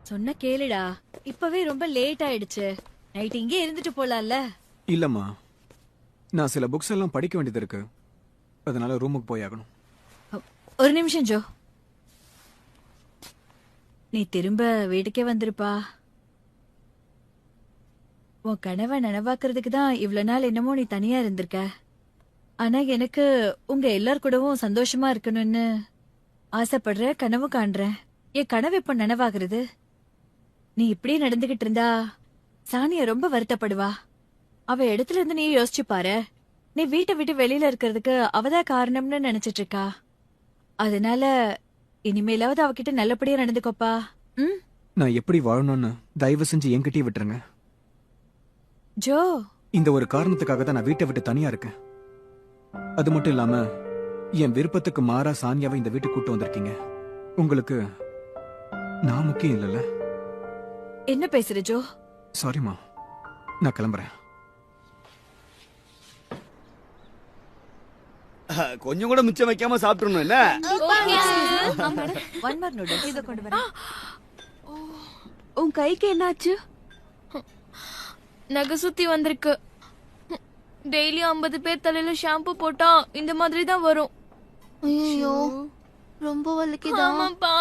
சொன்ன கேளுடா. இப்பவே ரொம்ப லேட் ஆயிடுச்சு. நைட் இங்கே இருந்துட்டு போலாம்ல. இல்லம்மா, நான் சில புக்ஸ் எல்லாம் படிக்க வேண்டியது இருக்கு. அதனால ரூமுக்கு போய் ஆகணும். ஒரு நிமிஷம் ஜோ. நீ திரும்ப வீட்டுக்கே வந்திருப்பா. உன் கனவை நனவாக்குறதுக்கு தான் இவ்வளவு நாள் என்னமோ நீ தனியா இருந்திருக்க. ஆனா எனக்கு உங்க எல்லார் கூடவும் சந்தோஷமா இருக்கணும்னு ஆசைப்படுற, கனவு காண்றேன். என் கனவு இப்ப நனவாகிறது. நீ இப்படியே நடந்துகிட்டு இருந்தா சானியா ரொம்ப வருத்தப்படுவா. அவ இடத்துல இருந்து நீ யோசிச்சு பாரு. நீ வீட்டை விட்டு வெளியில இருக்கிறதுக்கு அவதான் காரணம்னு நினைச்சிட்டு இருக்கா. அதனால இனிமேலாவது அவகிட்ட நல்லபடியா நடந்துக்கோப்பா. ம் நான் எப்படி வாழணும்னு தயவு செஞ்சு என்கிட்டயே விட்டுருங்க. ஜோ, இந்த ஒரு காரணத்துக்காக தான் நான் வீட்டை விட்டு தனியா இருக்கேன். அது மட்டும் இல்லாம என் விருப்பத்துக்கு மாறா சானியாவை இந்த வீட்டுக்கு கூட்டு வந்திருக்கீங்க. உங்களுக்கு நான் முக்கியம் இல்லைல்ல? என்ன பேசுற ஜோ? சாரிம்மா, நான் கிளம்புறேன். கொஞ்சம் கூட மிச்சம் வைக்காம சாப்பிட்டுறணும் என்ன? ஒன் மோர் நூடுல்ஸ் இத கொண்டு வரேன். உன் கைக்கு என்னாச்சு? நகை சுத்தி வந்திருக்கு. டெய்லி 50 பேர் தலையில ஷாம்பு போட்டா இந்த மாதிரி தான் வரும். ஐயோ, ரொம்ப வலிக்குதா? ஆமாப்பா,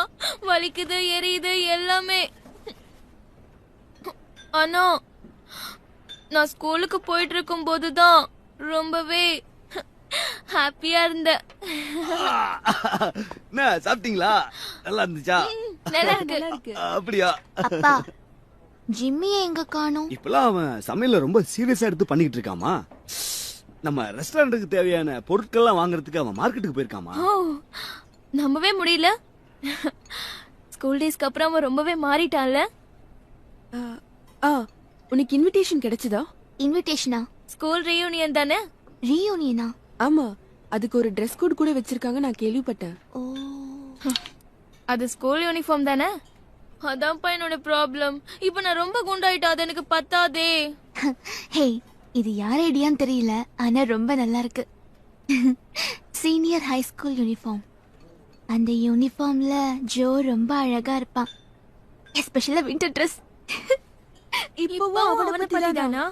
வலிக்குது, எரியுது எல்லாமே. ஆனா நான் ஸ்கூலுக்கு போயிட்டு இருக்கும் போதுதான் ரொம்பவே ஹாப்பியா இருந்தேன். என்ன சாப்பிட்டீங்களா? நல்லா இருந்துச்சா? நல்லா இருக்கு. அப்படியா? அப்பா, ஜிம்மியை எங்க காணோம்? இப்பெல்லாம் அவன் சமையல ரொம்ப சீரியஸா எடுத்து பண்ணிட்டு இருக்காமா. நம்ம ரெஸ்டாரண்ட்டுக்கு தேவையான பொருட்கள்லாம் வாங்குறதுக்கு அவன் மார்க்கெட்டுக்கு போயிருக்காமா. ஓ, நம்பவே முடியல. ஸ்கூல் டேஸ்க்கு அப்புறம் அவன் ரொம்பவே மாறிட்டான்ல. உனக்கு இன்விடேஷன் கிடைச்சதா? இன்விடேஷனா? ஸ்கூல் ரீயூனியன் தானே? ரீயூனியனா? ஆமா, அதுக்கு ஒரு ட்ரெஸ் கோட் கூட வச்சிருக்காங்க, நான் கேள்விப்பட்டேன். ஓ, அது ஸ்கூல் யூனிஃபார்ம் தானே? அதான்ப்பா என்னோட ப்ராப்ளம். இப்போ நான் ரொம்ப குண்டாயிட்டா, அது எனக்கு பத்தாதே. ஹே, இது யார் ஐடியான்னு தெரியல, ஆனா ரொம்ப நல்லா இருக்கு. Senior high school uniform. அந்த யூனிஃபார்ம்ல ஜோ ரொம்ப அழகா இருப்பான். எஸ்பெஷலா வின்டர் ட்ரெஸ். இப்போ அவனை பத்தி தானா?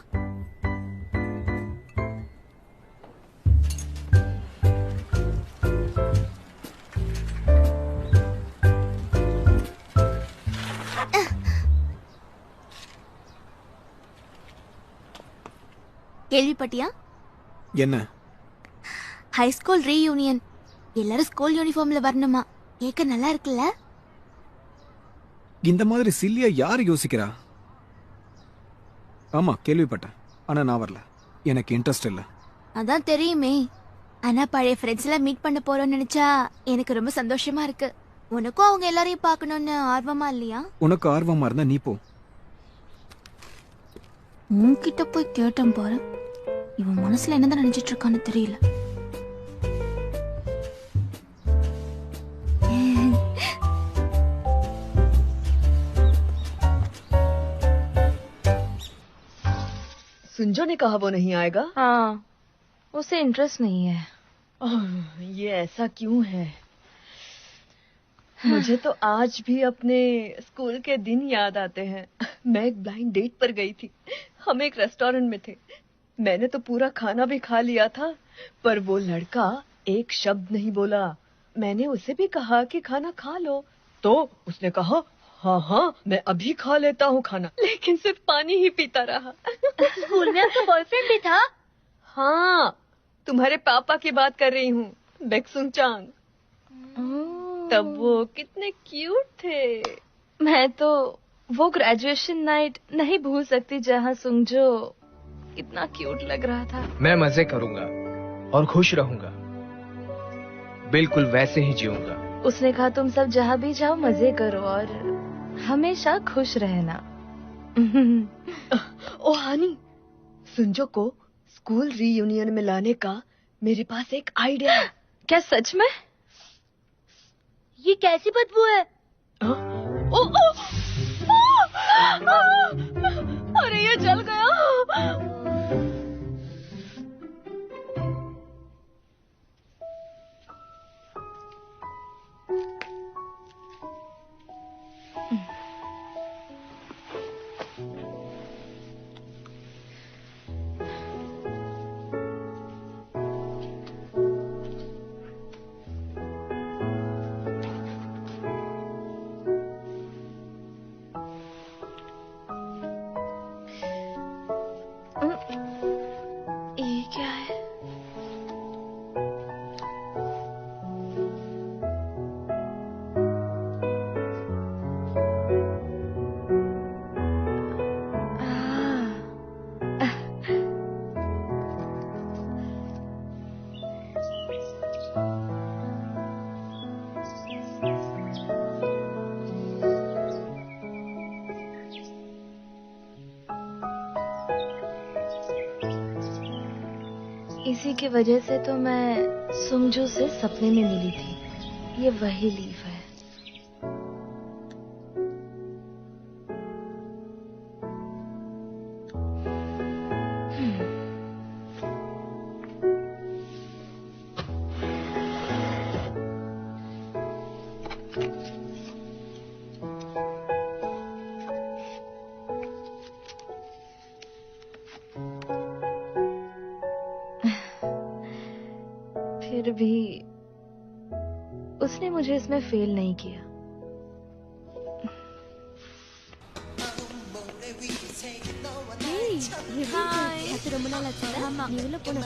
கேள்விப்பட்டியா? என்ன? High school reunion. எல்லாரும் ஸ்கூல் யூனிஃபார்ம்ல வரணுமா? கேட்க நல்லா இருக்குல்ல? இந்த மாதிரி சில்லியா யாரு யோசிக்கிறா? ஆமா, கேள்விப்பட்டேன். ஆனா நான் வரல. எனக்கு இன்ட்ரெஸ்ட் இல்ல. அதான் தெரியுமே. ஆனா பழைய ஃப்ரெண்ட்ஸ் எல்லாம் மீட் பண்ண போறோம்னு நினைச்சா எனக்கு ரொம்ப சந்தோஷமா இருக்கு. உனக்கும் அவங்க எல்லாரையும் பார்க்கணும்னு ஆர்வமா இல்லையா? உனக்கு ஆர்வமா இருந்தா நீ போ. உன்கிட்ட போய் கேட்டேன் பாரு. இவன் மனசுல என்னதான் நினைச்சிட்டு இருக்கான்னு தெரியல. सुंजो ने कहा वो नहीं आएगा? हाँ, उसे इंटरेस्ट नहीं है। ये ऐसा क्यों है? मुझे तो आज भी अपने स्कूल के दिन याद आते हैं. मैं एक ब्लाइंड डेट पर गई थी. हम एक रेस्टोरेंट में थे. मैंने तो पूरा खाना भी खा लिया था, पर वो लड़का एक शब्द नहीं बोला. मैंने उसे भी कहा कि खाना खा लो, तो उसने कहा हाँ हाँ मैं अभी खा लेता हूँ खाना, लेकिन सिर्फ पानी ही पीता रहा. स्कूल में आपका बॉयफ्रेंड भी था? हाँ, तुम्हारे पापा की बात कर रही हूँ, बेक्सुंग चांग. तब वो कितने क्यूट थे. मैं तो वो ग्रेजुएशन नाइट नहीं भूल सकती जहाँ सुंगजो कितना क्यूट लग रहा था. मैं मजे करूंगा और खुश रहूंगा, बिल्कुल वैसे ही जीऊंगा. उसने कहा तुम सब जहाँ भी जाओ मजे करो और हमेशा खुश रहना. ओ हानी, सुंजो को स्कूल रीयूनियन में लाने का मेरे पास एक आइडिया है. क्या सच में? ये कैसी बदबू है? ओ, ओ, अरे ये जल गया. इसी की वजह से तो मैं सुमजू से सपने में मिली थी। ये वही लीव है। फिर भी उसने मुझे इसमें फेल नहीं किया। ரொம்ப நாள் ஆச்சு. ஆமா நீ உள்ள போன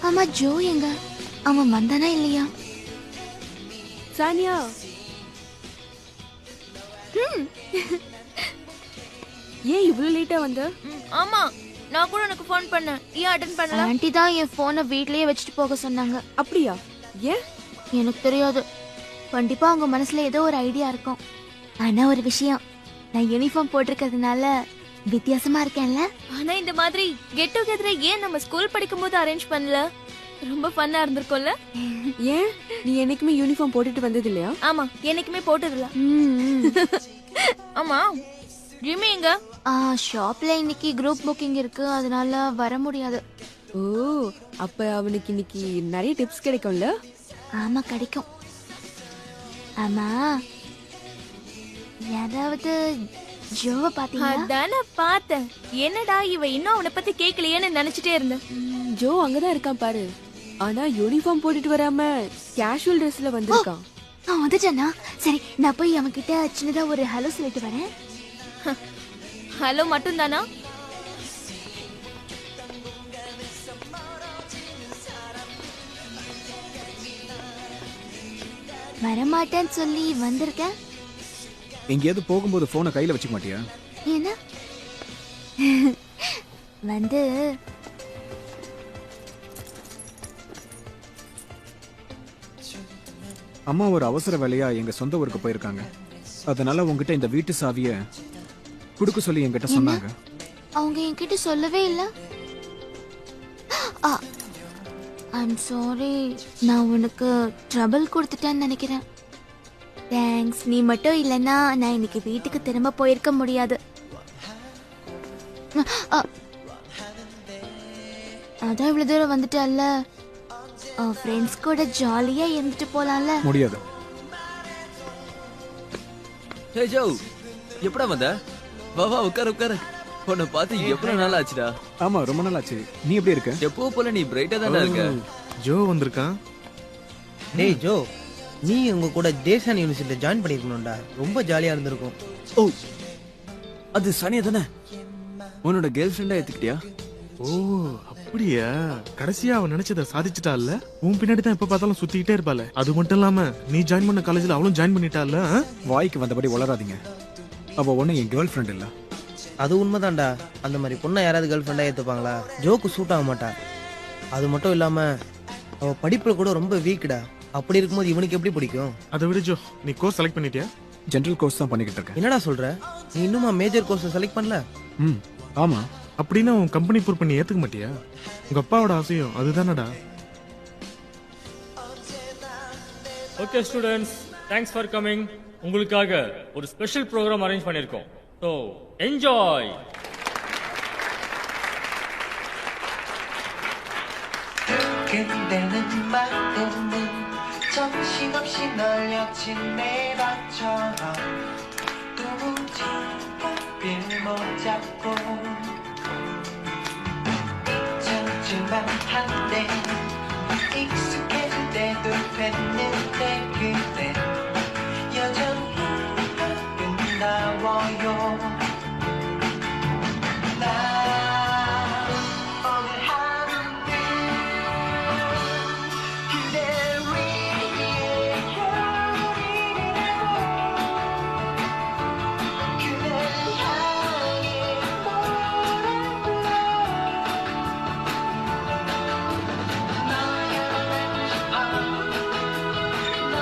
ஆமா ஜோ எங்க? அவன் வந்தானா இல்லையா? சானியா ஏன் இவ்வளவு லேட்டா வந்த? ஆமா நான் கூட உனக்கு ஃபோன் பண்ணேன். ஏன் அட்டெண்ட் பண்ணல? ஆன்ட்டி தான் என் போனை வீட்லயே வச்சுட்டு போக சொன்னாங்க. அப்படியா? ஏன்? எனக்கு தெரியாது. கண்டிப்பா அவங்க மனசுல ஏதோ ஒரு ஐடியா இருக்கும். ஆனா ஒரு விஷயம், நான் யூனிஃபார்ம் போட்டிருக்கிறதுனால வித்தியாசமா இருக்கேன்ல. ஆனா இந்த மாதிரி கெட் டுகெதரை ஏன் நம்ம ஸ்கூல் படிக்கும் போது அரேஞ்ச் பண்ணல? ரொம்ப ஃபன்னா இருந்திருக்கும்ல. ஏன் நீ என்னைக்குமே யூனிஃபார்ம் போட்டுட்டு வந்தது இல்லையா? ஆமா என்னைக்குமே போட்டதில்ல. ஆமா ஜிம்மி எங்க? ஷாப்ல இன்னைக்கு குரூப் புக்கிங் இருக்கு, அதனால வர முடியாது. ஓ அப்ப அவனுக்கு இன்னைக்கு நிறைய டிப்ஸ் கிடைக்கும்ல? ஆமா கிடைக்கும். ஆமா யாராவது ஜோவை பாத்தீங்களா? அதான பார்த்தேன். என்னடா இவ இன்னும் அவனை பத்தி கேட்கலையேன்னு நினைச்சிட்டே இருந்தேன். ஜோ அங்கதான் இருக்கான் பாரு. ஆனா யூனிஃபார்ம் போட்டுட்டு வராம கேஷுவல் ட்ரெஸ்ல வந்திருக்கான். வந்துட்டானா? சரி நான் போய் அவன் கிட்ட சின்னதா ஒரு ஹலோ சொல்லிட்டு வரேன். ஹலோ மட்டும் தானா? வரமாட்டேன்னு சொல்லி வந்திருக்கேன். எங்கேயாவது போகும்போது போனை கையில வச்சுக்க மாட்டியா? என்ன வந்து அம்மா ஒரு அவசர வேலையா எங்க சொந்த ஊருக்கு போயிருக்காங்க. அதனால உங்ககிட்ட இந்த வீட்டு சாவிய குடுக்க சொல்லி என்கிட்ட சொன்னாங்க. அவங்க என்கிட்ட சொல்லவே இல்ல. ஐம் சாரி, நான் உனக்கு ட்ரபிள் கொடுத்துட்டேன்னு நினைக்கிறேன். தேங்க்ஸ். நீ மட்டும் இல்லைன்னா நான் இன்னைக்கு வீட்டுக்கு திரும்ப போயிருக்க முடியாது. அதான் இவ்வளவு தூரம் வந்துட்டல்ல, ஃப்ரெண்ட்ஸ் கூட ஜாலியா இருந்துட்டு போலாம்ல. முடியாது. ஹே ஜோ, எப்படா வந்த? வா வா உட்காரு உட்காரு. உன்னை பார்த்து எவ்வளவு நாள் ஆச்சுடா? ஆமா ரொம்ப நாள் ஆச்சு. நீ எப்படி இருக்க? எப்போ போல நீ பிரைட்டா தானே இருக்க. ஜோ வந்திருக்கான். டேய் ஜோ, நீ உங்க கூட தேசான் யூனிவர்சிட்டியில ஜாயின் பண்ணிருக்கணும்டா. ரொம்ப ஜாலியா இருந்திருக்கும். ஓ அது சனியா தானே? உன்னோட கேர்ள் ஃப்ரெண்டா ஏத்துக்கிட்டியா? ஓ அப்படியா? கடைசியா அவன் நினைச்சத சாதிச்சுட்டால. உன் பின்னாடி தான் எப்ப பார்த்தாலும் சுத்திக்கிட்டே இருப்பாள. அது மட்டும் இல்லாம நீ ஜாயின் பண்ண காலேஜ்ல அவளும் ஜாயின் பண்ணிட்டால. வாய்க்கு வந்தபடி வளராதீங்க. அவ ஒண்ணு என் கேர்ள் ஃப்ரெண்ட் இல்ல. அது உண்மைதான்டா. அந்த மாதிரி பொண்ணை யாராவது கேர்ள் ஃப்ரெண்டா ஏத்துப்பாங்களா? ஜோக்கு சூட் ஆக மாட்டா. அது மட்டும் இல்லாம அவ படிப்புல கூட ரொம்ப வீக்டா. அப்படி இருக்கும்போது இவனுக்கு எப்படி பிடிக்கும்? அதை விட ஜோ, நீ கோர்ஸ் செலக்ட் பண்ணிட்டியா? ஜெனரல் கோர்ஸ் தான் பண்ணிக்கிட்டு இருக்கேன். என்னடா சொல்ற? நீ இன்னுமா மேஜர் கோர்ஸ் செலக்ட் பண்ணல? ஆமா. அப்படின்னா உன் கம்பெனி ப்ரூவ் பண்ணி ஏத்துக்க மாட்டியா? உங்க அப்பாவோட ஆசையும் அதுதானடா. Okay students, thanks for coming. உங்களுக்காக ஒரு ஸ்பெஷல் ப்ரோக்ராம் அரேஞ்ச் பண்ணிருக்கோம். So enjoy. 그대는 마음은 정신없이 널려친 내 밥처럼 도무지 앞을 못 잡고 젖줄만 한데 익숙해질 때도 됐는데 그대 여전히 아름다워요. 나 오늘 하루는 그대 위에 겨울이라고 그대 향해 너야만 싶어 너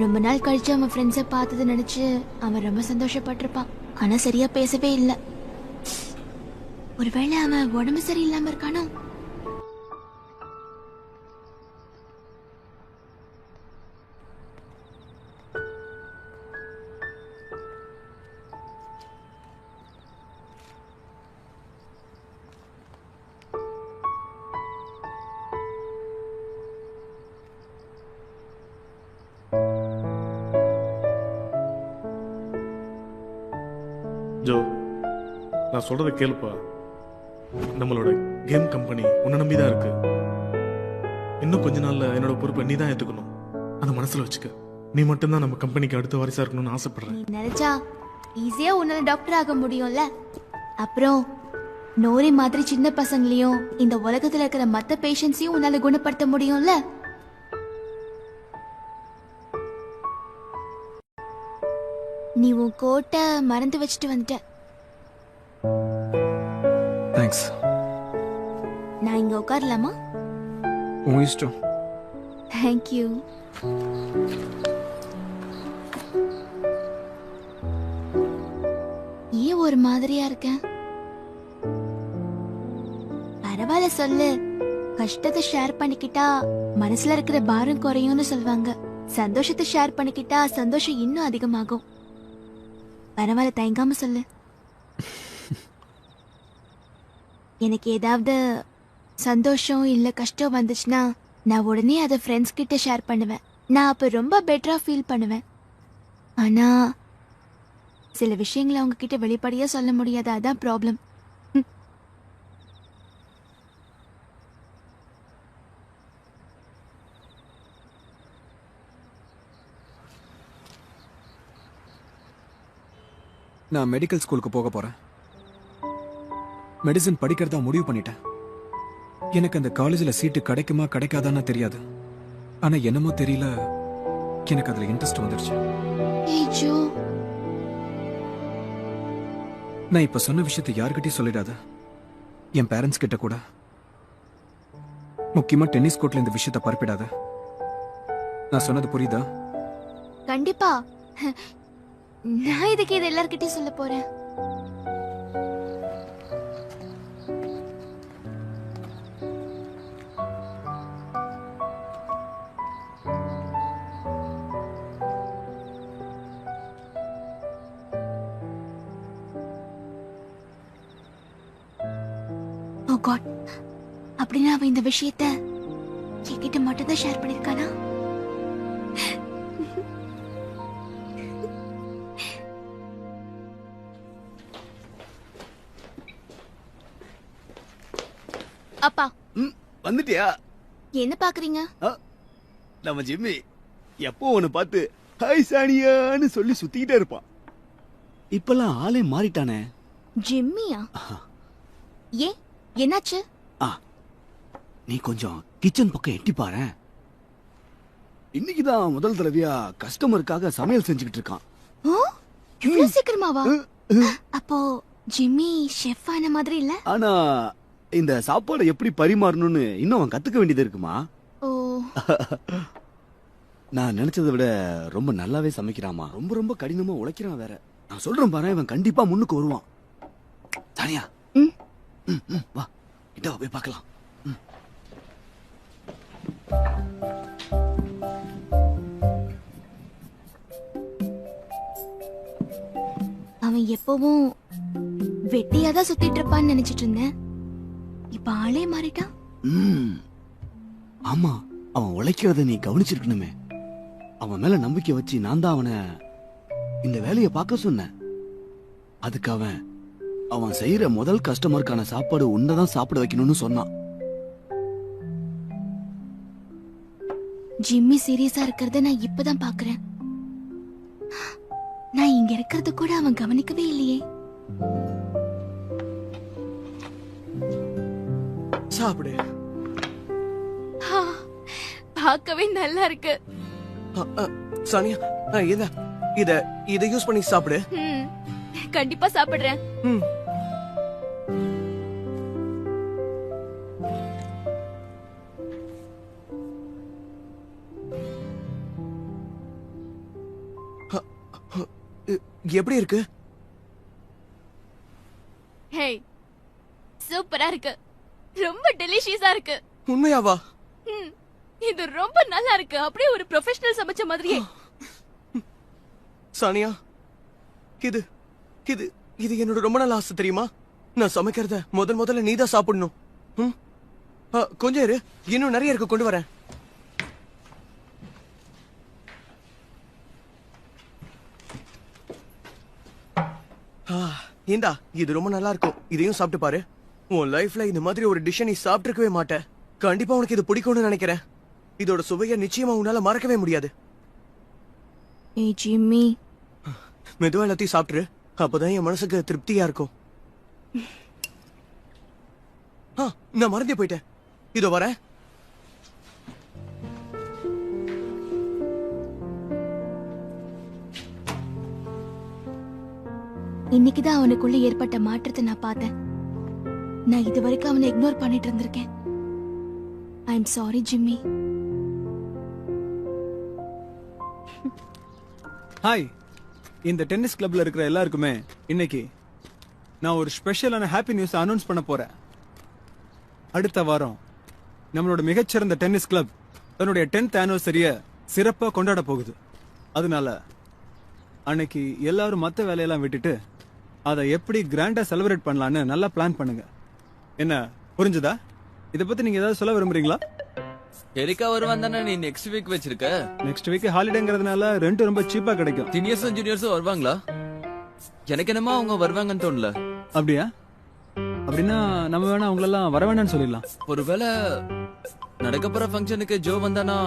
ரொம்ப நாள் கழிச்சு அவன் ஃப்ரெண்ட்ஸை பார்த்ததை நினைச்சு அவன் ரொம்ப சந்தோஷப்பட்டிருப்பான். ஆனா சரியா பேசவே இல்லை. ஒருவேளை அவன் உடம்பு சரியில்லாம இருக்கானோ? ஜோ, நான் சொல்றத கேளுப்பா. நம்மளோட கேம் கம்பெனி உன்னை நம்பிதான் இருக்கு. இன்னும் கொஞ்ச நாள்ல என்னோட பொறுப்பை நீ தான் ஏத்துக்கணும். அதை மனசுல வச்சுக்க. நீ மட்டும்தான் நம்ம கம்பெனிக்கு அடுத்த வாரிசா இருக்கணும்னு ஆசைப்படுறேன். நீ நினைச்சா ஈஸியா உன்னால டாக்டர் ஆக முடியும்ல. அப்புறம் நோரி மாதிரி சின்ன பசங்களையும் இந்த உலகத்துல இருக்கிற மத்த பேஷண்ட்ஸையும் உன்னால குணப்படுத்த முடியும்ல. நீ உன் கோட்டை மறந்து வச்சுட்டு வந்துட்ட. தேங்க்ஸ். நான் இங்க உட்காரலாமா? உன் இஷ்டம். தேங்க்யூ. ஏன் ஒரு மாதிரியா இருக்கேன்? பரவாயில்ல சொல்லு. கஷ்டத்தை ஷேர் பண்ணிக்கிட்டா மனசுல இருக்கிற பாரம் குறையும்னு சொல்லுவாங்க. சந்தோஷத்தை ஷேர் பண்ணிக்கிட்டா சந்தோஷம் இன்னும் அதிகமாகும். பரவாயில்ல, தயங்காம சொல்லு. எனக்கு ஏதாவது சந்தோஷம் இல்ல கஷ்டம் வந்துச்சுன்னா நான் உடனே அதை ஃப்ரெண்ட்ஸ் கிட்ட ஷேர் பண்ணுவேன். நான் அப்ப ரொம்ப பெட்டரா ஃபீல் பண்ணுவேன். ஆனா சில விஷயங்களை அவங்க கிட்ட வெளிப்படையா சொல்ல முடியாது. அதான் ப்ராப்ளம். நான் மெடிக்கல் ஸ்கூலுக்கு போக போறேன். மெடிசன் படிக்கிறதா முடிவு பண்ணிட்டேன். எனக்கு அந்த காலேஜில் சீட்டு கிடைக்குமா கிடைக்காதான்னு தெரியாது. ஆனா என்னமோ தெரியல, எனக்கு அதுல இன்ட்ரெஸ்ட் வந்துருச்சு. நான் இப்ப சொன்ன விஷயத்தை யாருக்கிட்டையும் சொல்லிடாத. என் பேரண்ட்ஸ் கிட்ட கூட. முக்கியமா டென்னிஸ் கோர்ட்ல இந்த விஷயத்தை பரப்பிடாத. நான் சொன்னது புரியுதா? கண்டிப்பா. நான் இதுக்கு இது எல்லார்கிட்டயும் சொல்ல போறேன். ஓ காட், அப்படின்னா அவன் இந்த விஷயத்த என்கிட்ட மட்டும் தான் ஷேர் பண்ணிருக்கானா? அப்பா வந்துட்டியா? என்ன பாக்குறீங்க? நம்ம ஜிம்மி எப்போ உன்னை பார்த்து ஹாய் சானியான்னு சொல்லி சுத்திக்கிட்டே இருப்பான். இப்பெல்லாம் ஆளே மாறிட்டானே. ஜிம்மியா? ஏன், என்னாச்சு? நீ கொஞ்சம் கிச்சன் பக்கம் எட்டி பாரு. இன்னைக்குதான் முதல் தடவையா கஸ்டமருக்காக சமையல் செஞ்சுக்கிட்டு இருக்கான். இவ்வளவு சீக்கிரமாவா? அப்போ ஜிம்மி ஷெஃப் ஆன மாதிரி இல்ல? ஆனா இந்த சாப்பாடு எப்படி பரிமாறணும்னு இன்னும் அவன் கத்துக்க வேண்டியது இருக்குமா? ஓ, நான் நினைச்சதை விட ரொம்ப நல்லாவே சமைக்கிறாமா. ரொம்ப ரொம்ப கடினமா உழைக்கிறான் வேற. நான் சொல்றேன் பாரு, இவன் கண்டிப்பா முன்னுக்கு வருவான். சானியா, வா கிட்ட போய் பார்க்கலாம். அவன் எப்பவும் வெட்டியாதான் சுத்திட்டு இருப்பான்னு நினைச்சிட்டு இருந்தேன். இப்ப ஆளே மாறிட்டான். ஆமா, அவன் உழைக்கிறத நீ கவனிச்சிருக்கணுமே. அவன் மேல நம்பிக்கை வச்சு நான் தான் அவனை இந்த வேலையை பார்க்க சொன்னேன். அதுக்கு அவன் செய்யற முதல் கஸ்டமருக்கான சாப்பாடு உன்னதான் சாப்பிட வைக்கணும்னு சொன்னான். ஜிம்மி சீரியஸா இருக்கிறத நான் இப்பதான் பாக்குறேன். நான் இங்க இருக்கிறது கூட அவன் கவனிக்கவே இல்லையே. சாப்பிடு. பார்க்கவே நல்லா இருக்கு. சானியா, இத யூஸ் பண்ணி சாப்பிடு. கண்டிப்பா சாப்பிடுறேன். எப்படி இருக்கு? ஹே சூப்பரா இருக்கு, ரொம்ப டெலிஷியஸா இருக்கு. உண்மையாவா? இது ரொம்ப நல்லா இருக்கு, அப்படியே ஒரு ப்ரொஃபஷனல் சமைச்ச மாதிரியே. சானியா, இது இது இது என்னோட ரொம்ப நாள் ஆசை தெரியுமா? நான் சமைக்கிறத முதல்ல நீதான் சாப்பிடணும். கொஞ்சம் இரு, இன்னும் நிறைய இருக்கு, கொண்டு வரேன். இந்தா, இது ரொம்ப நல்லா இருக்கும், இதையும் சாப்பிட்டு பாரு. உன் லைஃப்ல இந்த மாதிரி ஒரு டிஷ் நீ சாப்பிட்டிருக்கவே மாட்ட. கண்டிப்பா உனக்கு இது பிடிக்கும்னு நினைக்கிறேன். இதோட சுவையை நிச்சயமா உன்னால மறக்கவே முடியாது. ஏய் ஜிம்மி, மெதுவா எல்லாத்தையும் சாப்பிட்டுரு, அப்பதான் என் மனசுக்கு திருப்தியா இருக்கும். நான் மறந்தே போயிட்டேன், இதோ வரேன். இன்னைக்குதான் அவனுக்குள்ள ஏற்பட்ட மாற்றத்தை நான் பார்த்தேன். நான் இது வரைக்கும் அவனை இக்னோர் பண்ணிட்டு இருந்திருக்கேன். I am sorry Jimmy. Hi, இந்த டென்னிஸ் கிளப்ல இருக்கிற எல்லாருக்குமே இன்னைக்கு நான் ஒரு ஸ்பெஷலான ஹாப்பி நியூஸ் அனௌன்ஸ் பண்ண போறேன். அடுத்த வாரம் நம்மளோட மிகச்சிறந்த டென்னிஸ் கிளப் தன்னுடைய 10th ஆனிவர்சரிய சிறப்பா கொண்டாட போகுது. அதனால அன்னைக்கு எல்லாரும் மத்த வேலையெல்லாம் விட்டுட்டு அதை எப்படி கிராண்டா செலிப்ரேட் பண்ணலான்னு நல்லா பிளான் பண்ணுங்க. என்ன புரிஞ்சுதா? இத பத்தி நீங்க ஏதாவது சொல்ல விரும்புறீங்களா? எரிக்கா வருவான் தானே நீ நெக்ஸ்ட் வீக் வச்சிருக்க? நெக்ஸ்ட் வீக் ஹாலிடேங்கிறதுனால ரெண்ட் ரொம்ப சீப்பா கிடைக்கும். சீனியர்ஸும் ஜூனியர்ஸும் வருவாங்களா? எனக்கு என்னமோ அவங்க வருவாங்கன்னு தோணல. அப்படியா? அப்படின்னா நம்ம வேணா அவங்களெல்லாம் வர வேண்டாம்னு சொல்லிடலாம். ஒருவேளை நடக்க போற ஃபங்க்ஷனுக்கு ஜோ வந்தானா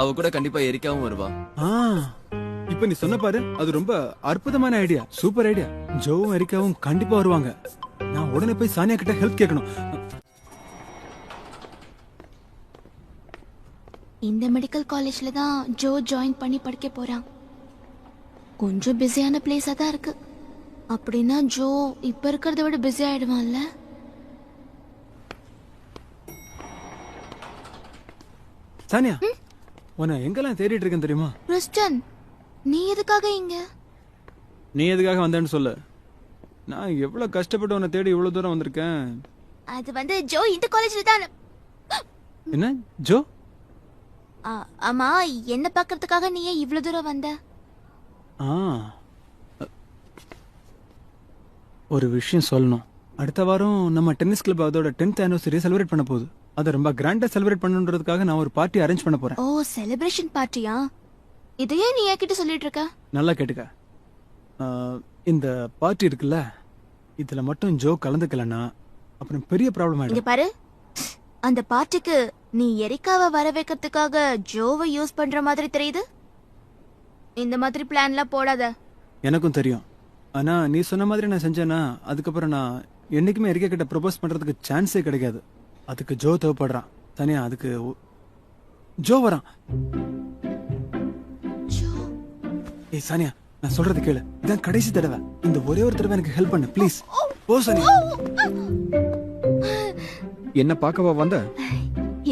அவ கூட கண்டிப்பா எரிக்காவும் வருவா. இப்ப நீ சொன்ன பாரு, அது ரொம்ப அற்புதமான ஐடியா, சூப்பர் ஐடியா. ஜோவும் எரிக்காவும் கண்டிப்பா வருவாங்க. நான் உடனே போய் சானியா கிட்ட ஹெல்ப் கேட்கணும். இந்த மெடிக்கல் காலேஜ்ல தான் ஜோ ஜாயின் பண்ணி படிக்க போறான். கொஞ்சம் பிஸியான பிளேஸா தான் இருக்கு. அப்படின்னா ஜோ இப்ப இருக்கிறத விட பிஸி ஆயிடுவான்ல. சானியா, உன்னை எங்கெல்லாம் தேடிட்டு இருக்கேன் தெரியுமா? கிறிஸ்டன், நீ எதுக்காக இங்க? நீ எதுக்காக வந்தேன்னு சொல்லு. நான் எவ்வளவு கஷ்டப்பட்டு உன்னை தேடி இவ்வளவு தூரம் வந்திருக்கேன். அது ஜோ இந்த காலேஜ்ல தான். என்ன ஜோ? ஆமா, என்ன பாக்குறதுக்காக நீ ஏன் இவ்வளவு தூரம் வந்த? ஒரு விஷயம் சொல்லணும். அடுத்த வாரம் நம்ம டென்னிஸ் கிளப் அதோட 10th ஆனிவர்சரி செலிப்ரேட் பண்ண போகுது. அதை ரொம்ப கிராண்டா செலிப்ரேட் பண்ணணுன்றதுக்காக நான் ஒரு பார்ட்டி அரேஞ்ச் பண்ண போறேன். ஓ, செலிப்ரேஷன் பார்ட்டியா? இதையே நீ என்கிட்ட சொல்லிட்டு இருக்க? நல்லா கேட்டுக்க. இந்த பார்ட்டி இருக்குல்ல, இதுல மட்டும் ஜோ கலந்துக்கலன்னா அப்புறம் பெரிய ப்ராப்ளம் இங்க ஆயிடும். பாரு, அந்த பார்ட்டிக்கு நீ எரிக்காவை வர வைக்கிறதுக்காக ஜோவை யூஸ் பண்ற மாதிரி தெரியுது. இந்த மாதிரி பிளான்லாம் போடாத. எனக்கும் தெரியும். ஆனா நீ சொன்ன மாதிரி நான் செஞ்சேன்னா அதுக்கப்புறம் நான் என்னைக்குமே எரிக்கா கிட்ட ப்ரொபோஸ் பண்றதுக்கு சான்ஸே கிடைக்காது. அதுக்கு ஜோ தேவைப்படுறான். தனியா அதுக்கு ஜோ வரான். ஏய் சானியா, நான் சொல்றது கேளு. இதான் கடைசி தடவை. இந்த ஒரே ஒரு தடவை எனக்கு ஹெல்ப் பண்ணு ப்ளீஸ். போ சானியா. என்ன பார்க்கவா வந்த?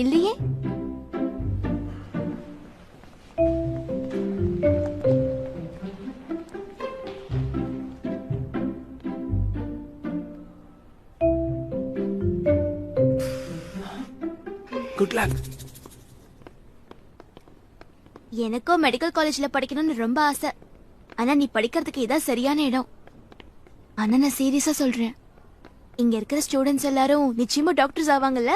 இல்லையே. Good luck. எனக்கும் மெடிக்கல் காலேஜ்ல படிக்கணும்னு ரொம்ப ஆசை. ஆனா நீ படிக்கிறதுக்கு இதான் சரியான இடம். ஆனா நான் சீரியஸா சொல்றேன், இங்க இருக்கிற ஸ்டூடெண்ட்ஸ் எல்லாரும் நிச்சயமா டாக்டர்ஸ் ஆவாங்கல்ல?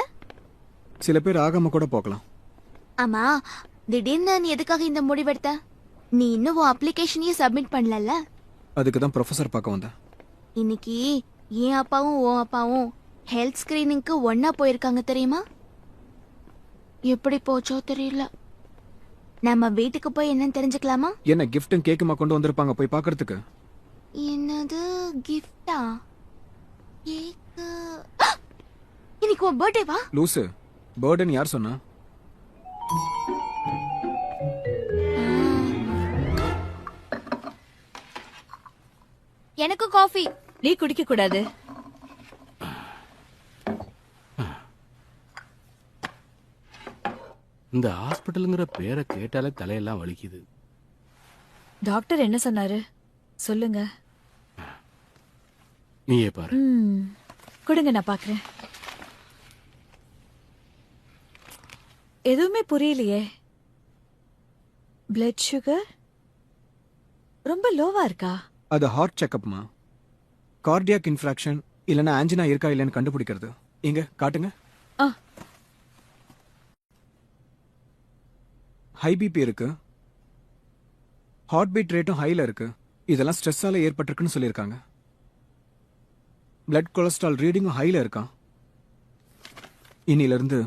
சில பேர் ஆகாம கூட போகலாம். ஆமா, திடீர்னு நீ எதுக்காக இந்த முடிவெடுத்த? நீ இன்னும் உன் அப்ளிகேஷனையே சப்மிட் பண்ணலல்ல? அதுக்கு தான் ப்ரொஃபசர் பார்க்க வந்தேன். இன்னைக்கு என் அப்பாவும் உன் அப்பாவும் ஹெல்த் ஸ்கிரீனிங்க்கு ஒன்னா போயிருக்காங்க தெரியுமா? எப்படி போச்சோ தெரியல. நம்ம வீட்டுக்கு போய் என்னன்னு தெரிஞ்சுக்கலாமா? என்ன கிஃப்டும் கேக்குமா கொண்டு வந்திருப்பாங்க போய் பார்க்கிறதுக்கு? என்னது கிஃப்டா? கேக்? இன்னைக்கு உன் பர்த்டேவா? லூசு, பர்த்டேன்னு யார் சொன்னா? எனக்கு காஃபி. நீ குடிக்க கூடாது. இந்த ஹாஸ்பிட்டலுங்கிற பேரை கேட்டாலே தலையெல்லாம் வலிக்குது. டாக்டர் என்ன சொன்னாரு? சொல்லுங்க. நீயே பாரு. கொடுங்க, நான் பாக்குறேன். எதுவுமே புரியலையே. பிளட் சுகர் ரொம்ப லோவா இருக்கா? அது ஹார்ட் செக்அப்மா. கார்டியாக் இன்ஃப்ராக்ஷன் இல்லனா ஆஞ்சினா இருக்கா இல்லன்னு கண்டுபிடிக்கிறது. இங்க காட்டுங்க. ஹை பிபி இருக்கு, ஹார்ட் பீட் ரேட்டும் ஹைல இருக்கு. இதெல்லாம் ஸ்ட்ரெஸ்ஸால ஏற்பட்டிருக்குன்னு சொல்லியிருக்காங்க. பிளட் கொலஸ்ட்ரால் ரீடிங்கும் ஹைல இருக்கான். இன்னில இருந்து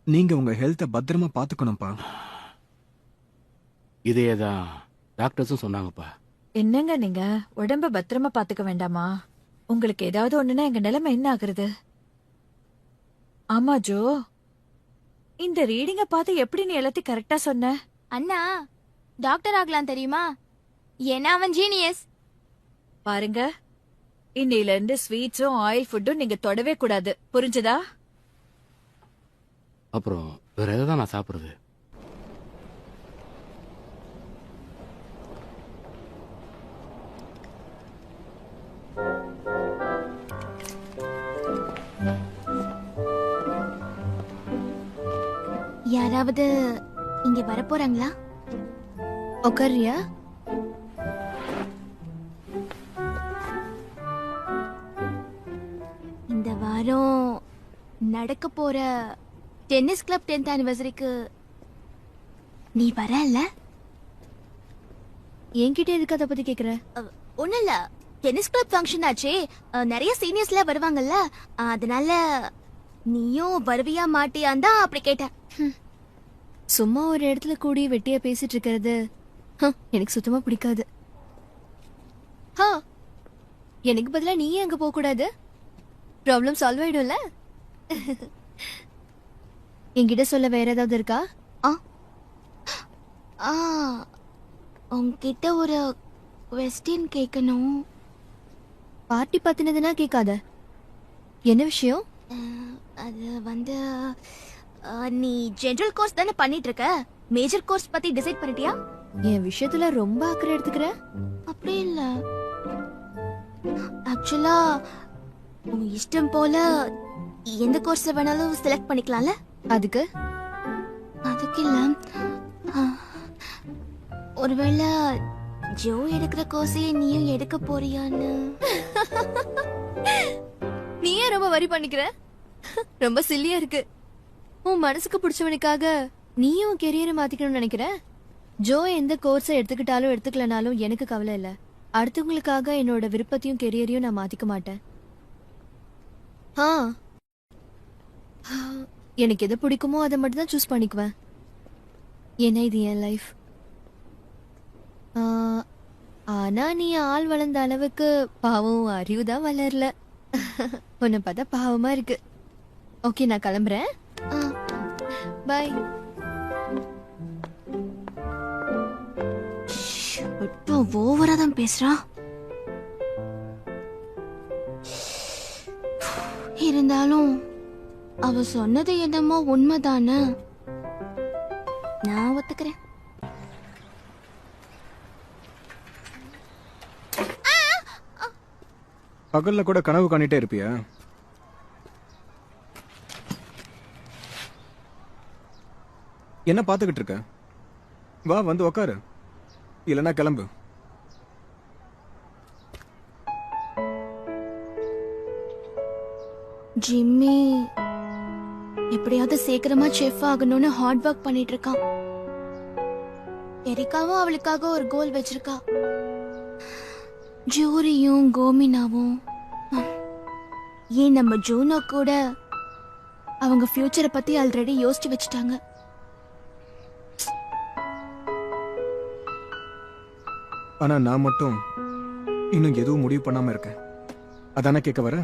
நீங்க உங்க ஹெல்த்தை பத்திரமா பாத்துக்கணும்ப்பா. இதேதான் டாக்டர்ஸும் சொன்னாங்கப்பா. என்னங்க நீங்க உடம்ப பத்திரமா பாத்துக்க வேண்டாமா? உங்களுக்கு ஏதாவது ஒண்ணுன்னா எங்க நிலைமை என்ன ஆகுறது? ஆமா ஜோ, இந்த ரீடிங்க பார்த்து எப்படி நீ எல்லாத்தையும் கரெக்டா சொன்ன? அண்ணா டாக்டர் ஆகலாம் தெரியுமா? ஏன்னா அவன் ஜீனியஸ். பாருங்க, இன்னையில இருந்து ஸ்வீட்ஸும் ஆயில் ஃபுட்டும் நீங்க தொடவே கூடாது, புரிஞ்சதா? அப்புறம் வேற எதை நான் சாப்பிடுறது? யாராவது இங்க வரப்போறாங்களா? உட்காரியா? இந்த வாரம் நடக்க போற டென்னிஸ் கிளப் 10th ஆனிவர்சரிக்கு நீ வரல? என்கிட்ட எதுக்கு அதை பத்தி கேக்குற? ஒண்ணும் இல்ல, டென்னிஸ் கிளப் ஃபங்க்ஷன் ஆச்சே, நிறைய சீனியர்ஸ்ல வருவாங்கல்ல, அதனால நீயும் வருவியா மாட்டியான் தான் அப்படி கேட்டேன். சும்மா ஒரு இடத்துல கூடி வெட்டியா பேசிட்டு இருக்கிறது எனக்கு சுத்தமா பிடிக்காது. எனக்கு பதிலா நீயே அங்க போக கூடாது? ப்ராப்ளம் சால்வ் ஆயிடும்ல. என்கிட்ட சொல்ல வேற ஏதாவது இருக்கா? உன்கிட்ட ஒரு கொஸ்டின் கேட்கணும். பார்ட்டி பத்தினதுன்னா கேட்காத. என்ன விஷயம்? அது வந்து நீ ஜெனரல் கோர்ஸ் தானே பண்ணிட்டு இருக்க, மேஜர் கோர்ஸ் பத்தி டிசைட் பண்ணிட்டியா? என் விஷயத்துல ரொம்ப அக்கறை எடுத்துக்கிற? அப்படி இல்ல, ஆக்சுவலா உன் இஷ்டம் போல எந்த கோர்ஸ் வேணாலும் செலக்ட் பண்ணிக்கலாம்ல. அதுக்கு இல்ல, ஒருவேளை ஜோ எடுக்கிற கோர்ஸையே நீயும் எடுக்க போறியான்னு. நீயே ரொம்ப வரி பண்ணிக்கிற, ரொம்ப சில்லியா இருக்கு. உன் மனசுக்கு பிடிச்சவனுக்காக நீயும் கெரியரை மாத்திக்கணும்னு நினைக்கிற? ஜோ எந்த கோர்ஸை எடுத்துக்கிட்டாலும் எடுத்துக்கலனாலும் எனக்கு கவலை இல்ல. அடுத்தவங்களுக்காக என்னோட விருப்பத்தையும் கெரியரையும் நான் மாத்திக்க மாட்டேன். எனக்கு எது பிடிக்குமோ அதை மட்டும் தான் சூஸ் பண்ணிக்குவேன். ஏன்னா இது என் லைஃப். ஆனா நீ ஆள் வளர்ந்த அளவுக்கு பாவம் அறிவு தான் வளரல. உன்னை பார்த்தா பாவமா இருக்கு. ஓகே, நான் கிளம்புறேன். பாய். ஓவரா தான் பேசுறான். இருந்தாலும் அவ சொன்னது என்னமோ உண்மைதானே, நான் ஒத்துக்கிறேன். பகல்ல கூட கனவு காணிட்டே இருப்பியா? என்ன பாத்துக்கிட்டு இருக்க? வா, வந்து உக்காரு, இல்லனா கிளம்பு. ஜிம்மி எப்படியாவது சீக்கிரமா செஃப் ஆகணும்னு ஹார்ட் ஒர்க் பண்ணிட்டு இருக்கான். எரிக்காவும் அவளுக்காக ஒரு கோல் வச்சிருக்கா. ஜூரியும் கோமினாவும், ஏன் நம்ம ஜூனோ கூட அவங்க ஃபியூச்சரை பத்தி ஆல்ரெடி யோசிச்சு வச்சுட்டாங்க. ஆனா நான் மட்டும் இன்னும் எதுவும் முடிவு பண்ணாம இருக்கேன். அதானே கேட்க வர?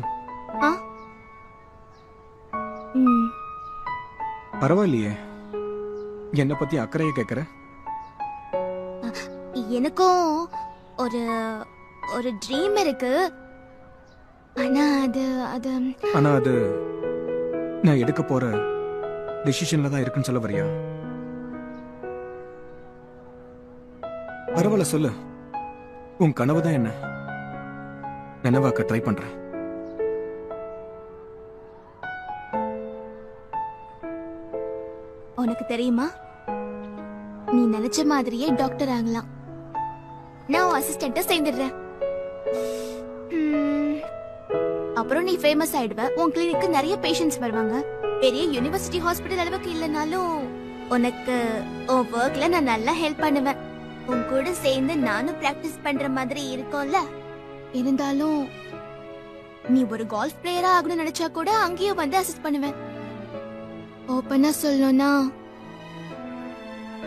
பரவாயில்லையே, என்ன பத்தி அக்கறையை கேட்கற? எனக்கும் ஒரு ஒரு ட்ரீம் இருக்கு. ஆனா அது நான் எடுக்க போற டிசிஷன்ல தான் இருக்குன்னு சொல்ல வரியா? பரவாயில்ல, சொல்லு. உன் கனவு தான் என்ன நினைவாக்க ட்ரை பண்றேன். உனக்கு தெரியுமா, நீ நினைச்ச மாதிரியே டாக்டர் ஆகலாம். நான் அசிஸ்டன்ட்டா சேர்ந்துடுறேன். அப்புறம் நீ ஃபேமஸ் ஆயிடுவ. உன் கிளினிக்கு நிறைய பேஷண்ட்ஸ் வருவாங்க. பெரிய யுனிவர்சிட்டி ஹாஸ்பிடல் அளவுக்கு இல்லைனாலும் உனக்கு உன் ஒர்க்ல நான் நல்லா ஹெல்ப் பண்ணுவேன். உன் கூட சேர்ந்து நானும் பிராக்டிஸ் பண்ற மாதிரி இருக்கும்ல. இருந்தாலும் நீ ஒரு கால்ஃப் பிளேயரா ஆகணும்னு நினைச்சா கூட அங்கேயும் வந்து அசிஸ்ட் பண்ணுவேன். ஓப்பனா சொல்லணும்னா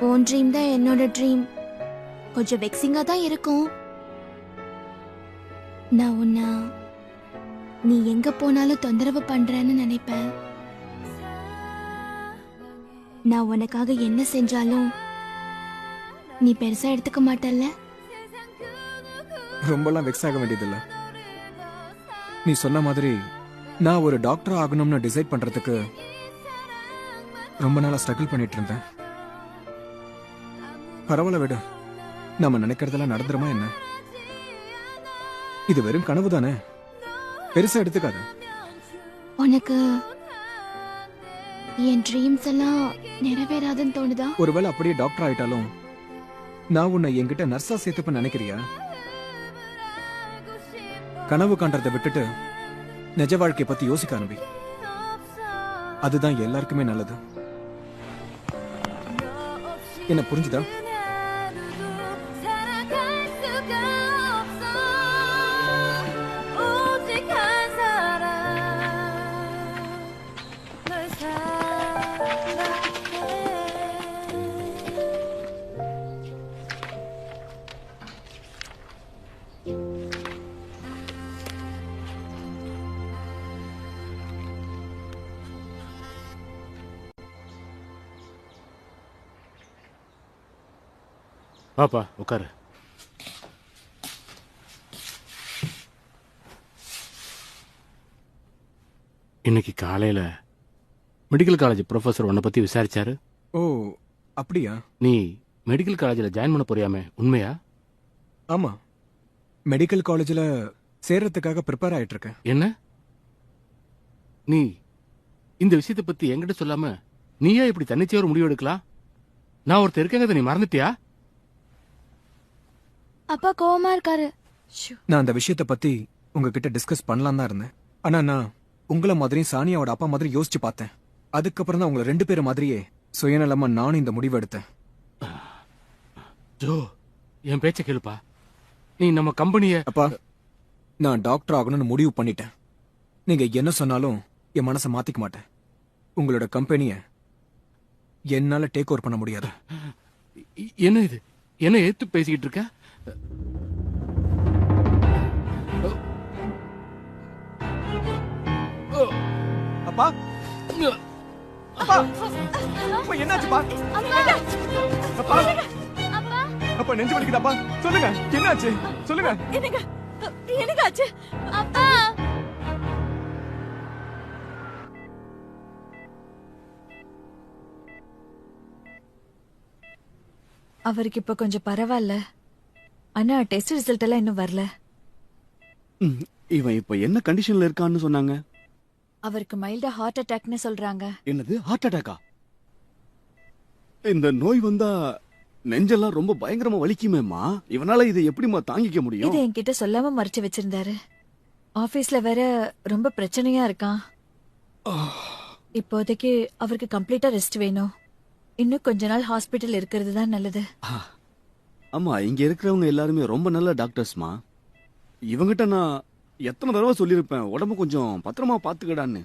உன் ட்ரீம் தான் என்னோட ட்ரீம். கொஞ்சம் வெக்ஸிங்கா தான் இருக்கும். நான் உன்னை நீ எங்க போனாலும் தொந்தரவு பண்றேன்னு நினைப்பேன். நான் உனக்காக என்ன செஞ்சாலும் நீ பெருசா எடுத்துக்க மாட்டல்ல? ரொம்பலாம் வெக்ஸ் ஆக வேண்டியதில்ல. நீ சொன்ன மாதிரி நான் ஒரு டாக்டர் ஆகணும்னு டிசைட் பண்றதுக்கு ரொம்ப நாளா ஸ்ட்ரகிள் பண்ணிட்டு இருந்தேன். பரவாயில்ல விடு, நம்ம நினைக்கிறதெல்லாம் நடந்துருமா என்ன? இது வெறும் கனவு தானே, பெருசா எடுத்துக்காத. உனக்கு என் ட்ரீம்ஸ் எல்லாம் நிறைவேறாதுன்னு தோணுதா? ஒருவேளை அப்படியே டாக்டர் ஆயிட்டாலும் நான் உன்னை என்கிட்ட நர்ஸா சேர்த்துப்ப நினைக்கிறியா? கனவு காண்றதை விட்டுட்டு நிஜ வாழ்க்கையை பத்தி யோசிக்க ஆரம்பி. அதுதான் எல்லாருக்குமே நல்லது. என்ன புரிஞ்சுதா? வாப்பா உட்காரு. இன்னைக்கு காலையில மெடிக்கல் காலேஜ் ப்ரொஃபசர் உன்னை பத்தி விசாரிச்சாரு. ஓ அப்படியா? நீ மெடிக்கல் காலேஜில் ஜாயின் பண்ண போறியாமே, உண்மையா? ஆமா, மெடிக்கல் காலேஜில் சேர்றதுக்காக ப்ரிப்பேர் ஆயிட்டு இருக்கேன். என்ன, நீ இந்த விஷயத்தை பத்தி என்கிட்ட சொல்லாம நீயா இப்படி தன்னிச்சையா ஒரு முடிவு எடுக்கலாம்? நான் ஒருத்தர் இருக்கேங்கிறத நீ மறந்துட்டியா? அப்பா கோவமா இருக்காரு. நான் அந்த விஷயத்தை பத்தி உங்ககிட்ட டிஸ்கஸ் பண்ணலாம் தான் இருந்தேன். ஆனா நான் உங்களை மாதிரியும் சானியாவோட அப்பா மாதிரி யோசிச்சு பார்த்தேன். அதுக்கப்புறம் தான் உங்களை 2 பேரும் மாதிரியே சுயநலமா நானும் இந்த முடிவு எடுத்தேன். ஜோ, என் பேச்ச கேளுப்பா. நீ நம்ம கம்பெனிய... அப்பா, நான் டாக்டர் ஆகணும்னு முடிவு பண்ணிட்டேன். நீங்க என்ன சொன்னாலும் என் மனசை மாத்திக்க மாட்டேன். உங்களோட கம்பெனிய என்னால டேக் ஓவர் பண்ண முடியாது. என்ன இது, என்ன ஏத்து பேசிக்கிட்டு இருக்க? அப்பா, அப்பா, அப்பா என்னாச்சுப்பா? அப்பா, அப்பா நெஞ்சு வலிக்குதாப்பா? சொல்லுங்க, என்னாச்சு சொல்லுங்க. எனக்கு ஆச்சு அப்பா. அவருக்கு இப்ப கொஞ்சம் பரவாயில்ல. ஆனா டெஸ்ட் ரிசல்ட் எல்லாம் இன்னும் வரல. இவன் இப்ப என்ன கண்டிஷன்ல இருக்கான்னு சொன்னாங்க? அவருக்கு மைல்டா ஹார்ட் அட்டாக்னு சொல்றாங்க. என்னது, ஹார்ட் அட்டாக்கா? இந்த நோய் வந்தா நெஞ்செல்லாம் ரொம்ப பயங்கரமா வலிக்குமேம்மா. இவனால இதை எப்படிமா தாங்கிக்க முடியும்? இது என்கிட்ட சொல்லாம மறைச்சு வச்சிருந்தாரு. ஆபீஸ்ல வேற ரொம்ப பிரச்சனையா இருக்கான். இப்போதைக்கு அவருக்கு கம்ப்ளீட்டா ரெஸ்ட் வேணும். இன்னும் கொஞ்ச நாள் ஹாஸ்பிட்டல் இருக்கிறது தான் நல்லது. ஆமா, இங்க இருக்கிறவங்க எல்லாருமே ரொம்ப நல்ல டாக்டர்ஸ்மா. இவங்கிட்ட நான் எத்தனை தடவை சொல்லியிருப்பேன், உடம்பு கொஞ்சம் பத்திரமா பாத்துக்கடான்னு.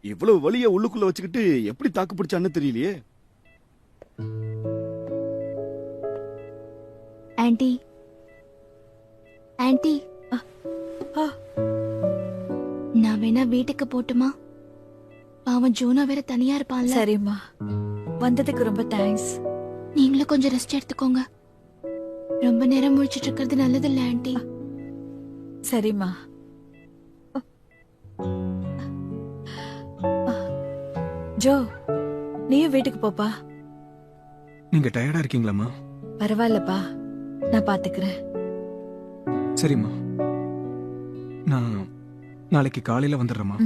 இவ்வளவு வலிய உள்ளுக்குள்ள வச்சுக்கிட்டு எப்படி தாக்கு பிடிச்சான்னு தெரியலையே. ஆன்ட்டி, ஆன்ட்டி, நான் வேணா வீட்டுக்கு போட்டுமா? அவன் ஜூனா வேற தனியா இருப்பான்ல. சரிம்மா, வந்ததுக்கு ரொம்ப தேங்க்ஸ். நீங்களும் கொஞ்சம் ரெஸ்ட் எடுத்துக்கோங்க. ரொம்ப நேரம் முழிச்சிட்டு இருக்கிறது நல்லது இல்ல ஆன்ட்டி. சரிம்மா. ஜோ, நீயும் வீட்டுக்கு போப்பா. நீங்க டயர்டா இருக்கீங்களாமா? பரவாயில்லப்பா, நான் பாத்துக்கிறேன். சரிம்மா, நான் நாளைக்கு காலையில வந்துடுறேம்மா.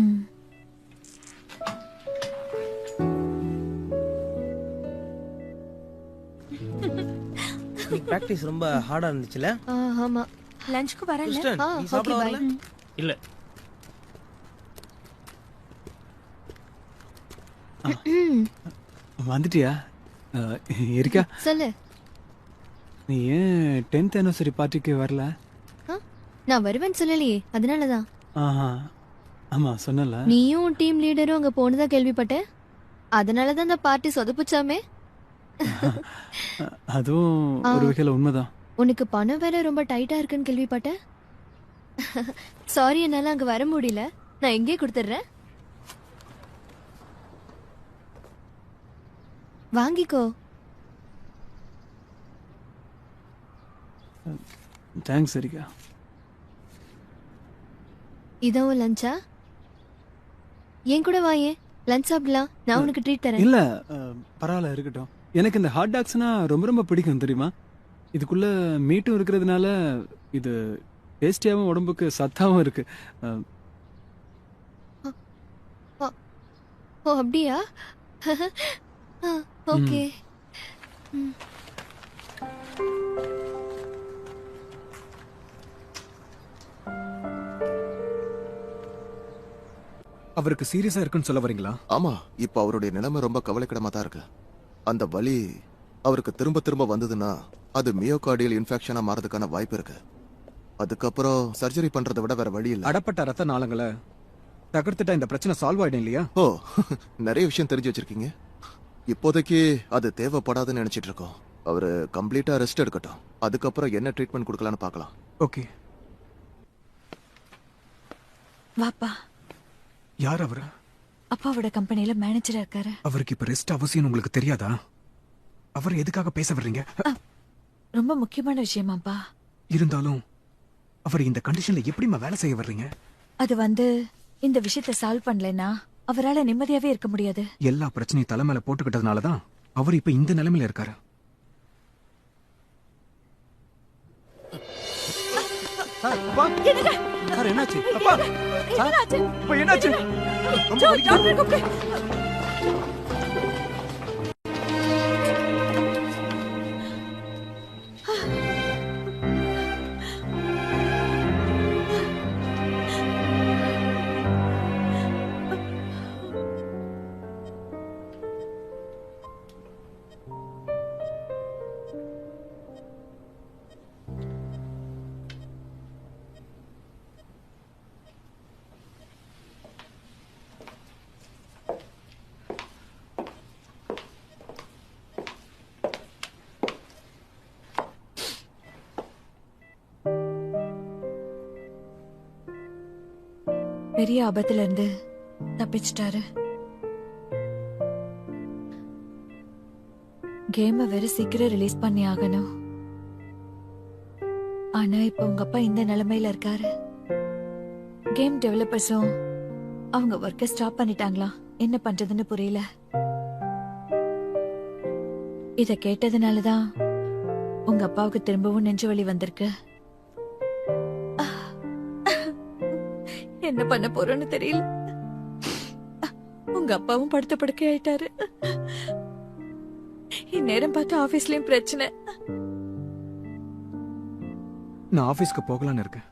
பிராக்டிஸ் ரொம்ப ஹார்டா இருந்துச்சுல? ஆமா. லஞ்சுக்கு வரேன். கிறிஸ்டன், நீ சாப்பிட வரல? இல்ல. வந்துட்டியா? இருக்கா? சொல்லு. நீ ஏன் 10th anniversary பார்ட்டிக்கு வரல? நான் வருவேன்னு சொல்லலையே, அதனாலதான். ஆஹா, ஆமா சொன்னல. நீயும் டீம் லீடரும் அங்க போனதா கேள்விப்பட்டேன். அதனாலதான் அந்த பார்ட்டி சொதப்புச்சாமே. அதுவும் ஒரு வகையில உண்மைதான். உனக்கு பணம் வேற ரொம்ப டைட்டா இருக்குன்னு கேள்விப்பட்டேன். சாரி, என்னால அங்க வர முடியல. நான் எங்கே கொடுத்துட்றேன், வாங்கிக்கோ. தேங்க்ஸ் சரிக்கா. இதுவும் லஞ்சா? என் கூட வாயே, லஞ்ச் சாப்பிடலாம். நான் உனக்கு ட்ரீட் தரேன். இல்ல பரவாயில்ல, இருக்கட்டும். எனக்கு இந்த ஹாட் டாக்ஸ்னா ரொம்ப ரொம்ப பிடிக்கும் தெரியுமா. இதுக்குள்ள மீட்டும் இருக்கிறதுனால இது டேஸ்டியாவும் உடம்புக்கு சத்தாவும் இருக்கு. ஓ அப்படியா? ஓகே. அவருக்கு சீரியஸா இருக்குன்னு சொல்ல வரீங்களா? ஆமா, இப்ப அவருடைய நிலைமை ரொம்ப கவலைக்கிடமா தான் இருக்கு. அந்த வலி அவருக்கு திரும்ப திரும்ப வந்ததுன்னா அது மியோகார்டியல் இன்ஃபெக்ஷனா மாறதுக்கான வாய்ப்பு இருக்கு. அதுக்கப்புறம் சர்ஜரி பண்றதை விட வேற வழி இல்ல. அடப்பட்ட ரத்த நாளங்களை தகர்த்துட்டா இந்த பிரச்சனை சால்வ் ஆயிடும் இல்லையா? ஓ, நிறைய விஷயம் தெரிஞ்சு வச்சிருக்கீங்க. இப்போதைக்கு அது தேவைப்படாதுன்னு நினைச்சிட்டு இருக்கோம். அவரு கம்ப்ளீட்டா ரெஸ்ட் எடுக்கட்டும். அதுக்கப்புறம் என்ன ட்ரீட்மெண்ட் கொடுக்கலாம்னு பார்க்கலாம். ஓகே. வாப்பா. யார் அவரு? அப்பாவோட கம்பெனில மேனேஜரா இருக்காரு. அவருக்கு இப்ப ரெஸ்ட் அவசியம் உங்களுக்கு தெரியாதா? அவர் எதுக்காக பேச வர்றீங்க? ரொம்ப முக்கியமான விஷயமாப்பா. இருந்தாலும் அவர் இந்த கண்டிஷன்ல எப்படிமா வேலை செய்ய வர்றீங்க? அது இந்த விஷயத்தை சால்வ் பண்ணலனா அவரால நிம்மதியாவே இருக்க முடியாது. எல்லா பிரச்சனையும் தலை மேல போட்டுக்கிட்டதுனாலதான் அவர் இப்ப இந்த நிலைமையில இருக்காரு. சார் என்னாச்சு? அப்பா என்னாச்சு? பெரிய ஆபத்துல இருந்து தப்பிச்சிட்டாரு. கேம வேற சீக்கிரம் ரிலீஸ் பண்ணி ஆகணும். ஆனா இப்ப உங்க அப்பா இந்த நிலைமையில இருக்காரு. கேம் டெவலப்பர்ஸும் அவங்க ஒர்க்க ஸ்டாப் பண்ணிட்டாங்களா? என்ன பண்றதுன்னு புரியல. இத கேட்டதுனாலதான் உங்க அப்பாவுக்கு திரும்பவும் நெஞ்சு வலி வந்திருக்கு. என்ன பண்ண போறோன்னு தெரியல. உங்க அப்பாவும் படுத்த படுக்கை ஆயிட்டாரு. இந்நேரம் பார்த்து ஆபீஸ்லயும் பிரச்சனை. நான் ஆபீஸ்க்கு போகலான்னு இருக்கேன்.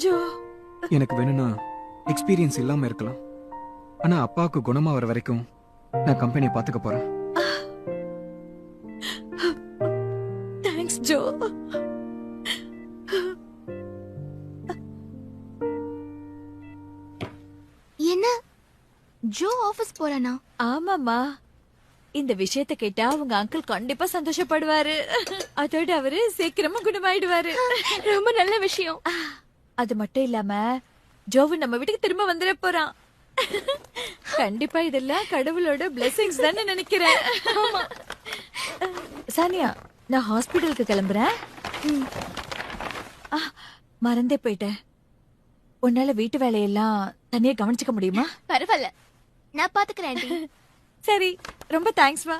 ஜோ, எனக்கு வேணும்னா எக்ஸ்பீரியன்ஸ் இல்லாம இருக்கலாம். ஆனா அப்பாவுக்கு குணமா வர வரைக்கும் நான் கம்பெனியை பாத்துக்க போறேன். Thanks Joe. என்ன ஜோ ஆபீஸ் போறானா? ஆமாமா. இந்த விஷயத்தை கேட்டா உங்க அங்கிள் கண்டிப்பா சந்தோஷப்படுவாரு. அதோட அவரு சீக்கிரமா குணமாயிடுவாரு. ரொம்ப நல்ல விஷயம். அது மட்டும் இல்லாம ஜோவு நம்ம வீட்டுக்கு திரும்ப வந்துட போறான். கண்டிப்பா இதெல்லாம் கடவுளோட பிளெஸிங்ஸ் தானே நினைக்கிறேன். சானியா, நான் ஹாஸ்பிடலுக்கு கிளம்புறேன். மறந்தே போயிட்டேன். உன்னால வீட்டு வேலையெல்லாம் தனியா கவனிச்சுக்க முடியுமா? பரவாயில்ல, நான் பாத்துக்கிறேன். சரி, ரொம்ப தேங்க்ஸ்மா.